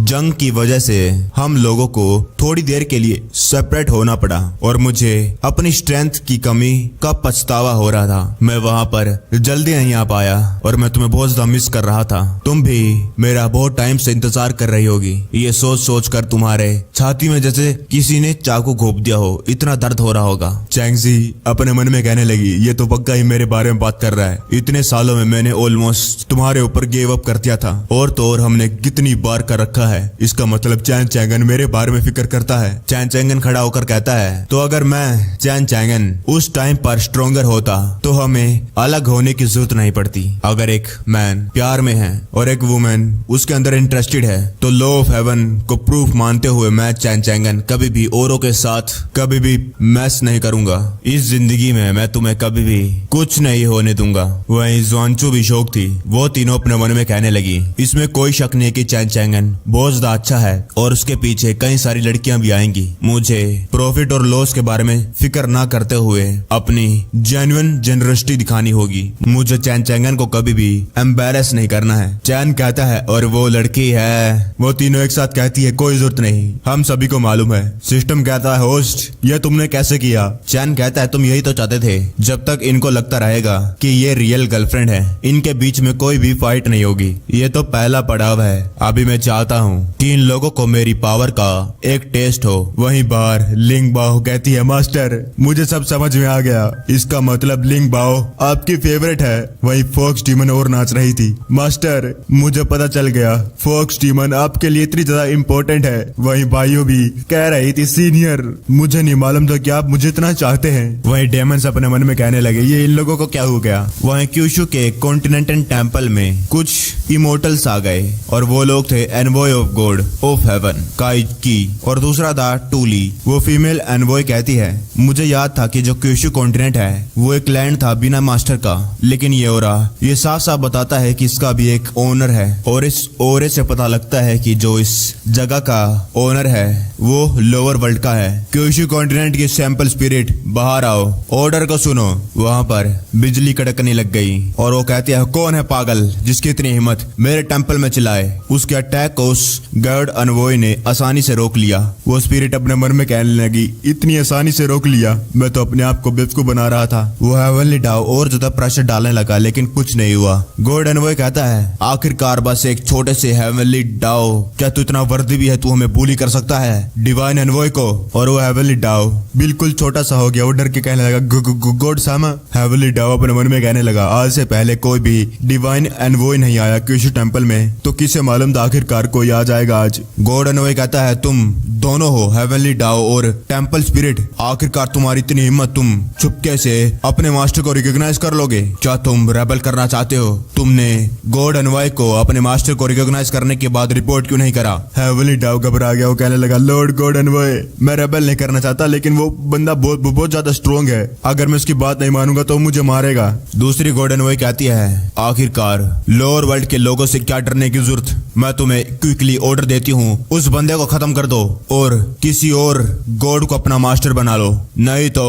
S1: जंग की वजह से हम लोगों को थोड़ी देर के लिए सेपरेट होना पड़ा और मुझे अपनी स्ट्रेंथ की कमी का पछतावा हो रहा था। मैं वहां पर जल्दी नहीं आ पाया और मैं तुम्हें बहुत ज्यादा मिस कर रहा था। तुम भी मेरा बहुत टाइम से इंतजार कर रही होगी। ये सोच सोच कर तुम्हारे छाती में जैसे किसी ने चाकू घोंप दिया हो, इतना दर्द हो रहा होगा। चैंगजी अपने मन में कहने लगी, ये तो पक्का ही मेरे बारे में बात कर रहा है। इतने सालों में मैंने ऑलमोस्ट तुम्हारे ऊपर गिव अप कर दिया था और तो और हमने कितनी बार कर रखा है। इसका मतलब चैन चैंगन मेरे बारे में फिक्र करता है। चैन चैंगन खड़ा होकर कहता है, तो अगर मैं चैन चैंगन उस टाइम पर स्ट्रोंगर होता तो हमें अलग होने की जरूरत नहीं पड़ती। अगर एक मैन प्यार में है और एक वुमेन उसके अंदर इंटरेस्टेड है तो लॉ ऑफ हेवन को प्रूफ मानते हुए मैं चैन चैंगन कभी भी औरों के साथ कभी भी मैस नहीं करूंगा। इस जिंदगी में मैं तुम्हें कभी भी कुछ नहीं होने दूंगा। वहीं ज़ुआनचू भी शौक थी। वो तीनों अपने मन में कहने लगी, इसमें कोई शक नहीं कि चैन चैंगन बहुत ज्यादा अच्छा है और उसके पीछे कई सारी लड़कियां भी आएंगी। मुझे प्रॉफिट और लॉस के बारे में फिक्र ना करते हुए अपनी जेन्युइन जेनरसिटी दिखानी होगी। मुझे चैन चैंगन को कभी भी एम्बेरस नहीं करना है। चैन कहता है, और वो लड़की है। वो तीनों एक साथ कहती है, कोई जरूरत नहीं, हम सभी को मालूम है। सिस्टम कहता है, होस्ट ये तुमने कैसे किया? चैन कहता है, तुम यही तो चाहते थे। जब तक इनको लगता रहेगा कि ये रियल गर्लफ्रेंड है, इनके बीच में कोई भी फाइट नहीं होगी। ये तो पहला पड़ाव है। अभी मैं चाहता हूँ कि इन लोगों को मेरी पावर का एक टेस्ट हो। वहीं बाहर लिंग बाओ कहती है, मास्टर मुझे सब समझ में आ गया। इसका मतलब लिंग बाओ आपकी फेवरेट है। वहीं फॉक्स डीमन और नाच रही थी। मास्टर मुझे पता चल गया, फॉक्स डीमन आपके लिए इतनी ज्यादा इम्पोर्टेंट है। वहीं भाइयों भी कह रही थी, सीनियर मुझे नहीं मालूम था कि आप मुझे इतना चाहते हैं। वहीं डेमंस अपने मन में कहने लगे, ये इन लोगों को क्या हो गया? वहीं क्यूशु के कॉन्टिनेंटल टेम्पल में कुछ इमोर्टल्स आ गए और वो लोग थे envoy of God of haven काई की और दूसरा था टूली। वो फीमेल एनवॉय कहती है, मुझे याद था कि जो क्यूशु कॉन्टिनेंट है वो एक लैंड था बिना मास्टर का, लेकिन ये ओरा ये साफ साफ बताता है कि इसका भी एक ओनर है और इस ओरे से पता लगता है कि जो इस जगह का ओनर है वो लोअर वर्ल्ड का है। क्यूशु कॉन्टिनेंट की सैंपल स्पिरिट बाहर आओ, ऑर्डर को सुनो। वहां पर बिजली कड़कने लग गई और वो कहती है, कौन है पागल जिसकी इतनी हिम्मत मेरे टेंपल में चिल्लाए? उसके अटैक को उस गॉड अनवॉय ने आसानी से रोक लिया। वो स्पिरिट अपने मन में कहने लगी, इतनी आसानी से रोक लिया, मैं तो अपने आप को बेवकूफ बना रहा था। वो हेवनली डाओ और ज्यादा प्रेशर डालने लगा लेकिन कुछ नहीं हुआ। गॉड अनवॉय कहता है, आखिरकार बस एक छोटे से हेवनली डाओ, क्या तू इतना वर्दी भी है, तू हमें बुली कर सकता है डिवाइन अनवॉय को? और वो हेवनली डाओ बिल्कुल छोटा सा हो गया। वो डर के कहने लगा, गॉड सामा। हेवनली डाओ अपने मन में कहने लगा, आज से पहले कोई भी डिवाइन एनवॉय नहीं आया क्यूशु टेंपल में, तो किसे मालूम था आखिरकार कोई आ जाएगा आज। गॉड एनवॉय कहता है, तुम दोनों हो हेवनली डाओ और टेंपल स्पिरिट, आखिरकार तुम्हारी इतनी हिम्मत, तुम चुपके से अपने मास्टर को रिकॉग्नाइज कर लोगे? क्या तुम रेबल करना चाहते हो? तुमने गॉड एनवॉय को अपने मास्टर को रिकॉग्नाइज करने के बाद रिपोर्ट क्यों नहीं करा? हेवनली डाओ घबरा गया। वो कहने लगा, लॉर्ड गॉड एनवॉय मैं रेबल नहीं करना चाहता, लेकिन वो बंदा बहुत ज्यादा स्ट्रॉन्ग है, अगर मैं उसकी बात नहीं मानूंगा तो मुझे मारेगा। दूसरी गॉड एनवॉय कहती है, आखिरकार लोअर वर्ल्ड के लोगों से क्या डरने की जरूरत? मैं तुम्हें क्विकली ऑर्डर देती हूँ, उस बंदे को खत्म कर दो और किसी और गॉड को अपना मास्टर बना लो, नहीं तो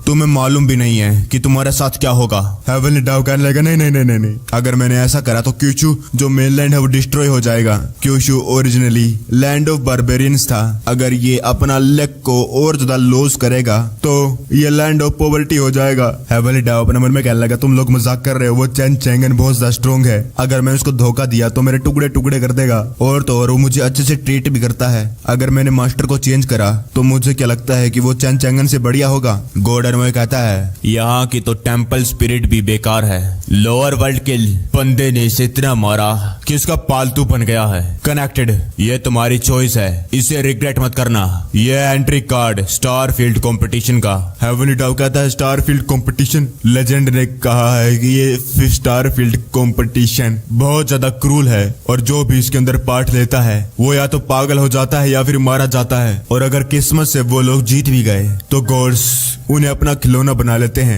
S1: तुम्हें मालूम भी नहीं है कि तुम्हारे साथ क्या होगा। हेवनली डाओ कहने लगा, नहीं, अगर मैंने ऐसा करा तो क्यूशु जो मेनलैंड है वो डिस्ट्रॉय हो जाएगा। Kyushu originally land of barbarians था, अगर ये अपना लेग को और ज्यादा लॉस करेगा तो ये लैंड ऑफ पॉवर्टी हो जाएगा। हेवनली डाओ अपने मन में कहने लगा, तुम लोग मजाक कर रहे हो, वो चैन चैंगन बहुत ज्यादा स्ट्रॉन्ग है, अगर मैं उसको धोखा दिया तो मेरे टुकड़े टुकड़े कर देगा और तो और वो मुझे अच्छे से ट्रीट भी करता है। अगर मैंने मास्टर को चेंज करा तो मुझे क्या लगता है कि वो चैन चैंगन से बढ़िया होगा। गॉड एनवॉय कहता है, यहाँ की तो टेंपल स्पिरिट भी बेकार है, लोअर वर्ल्ड के बंदे ने इसे इतना मारा कि उसका पालतू बन गया है। कनेक्टेड, ये तुम्हारी चॉइस है, इसे रिग्रेट मत करना। ये एंट्री कार्ड स्टारफील्ड कंपटीशन का। हेवनली डाओ कहता है, स्टारफील्ड कंपटीशन? लेजेंड ने कहा है कि ये स्टारफील्ड कंपटीशन बहुत ज्यादा क्रूल है और जो भी इसके अंदर पार्ट लेता है वो या तो पागल हो जाता है या फिर मारा जाता है, और अगर किस्मत से वो लोग जीत भी गए तो गॉड्स उन्हें अपना खिलौना बना लेते हैं।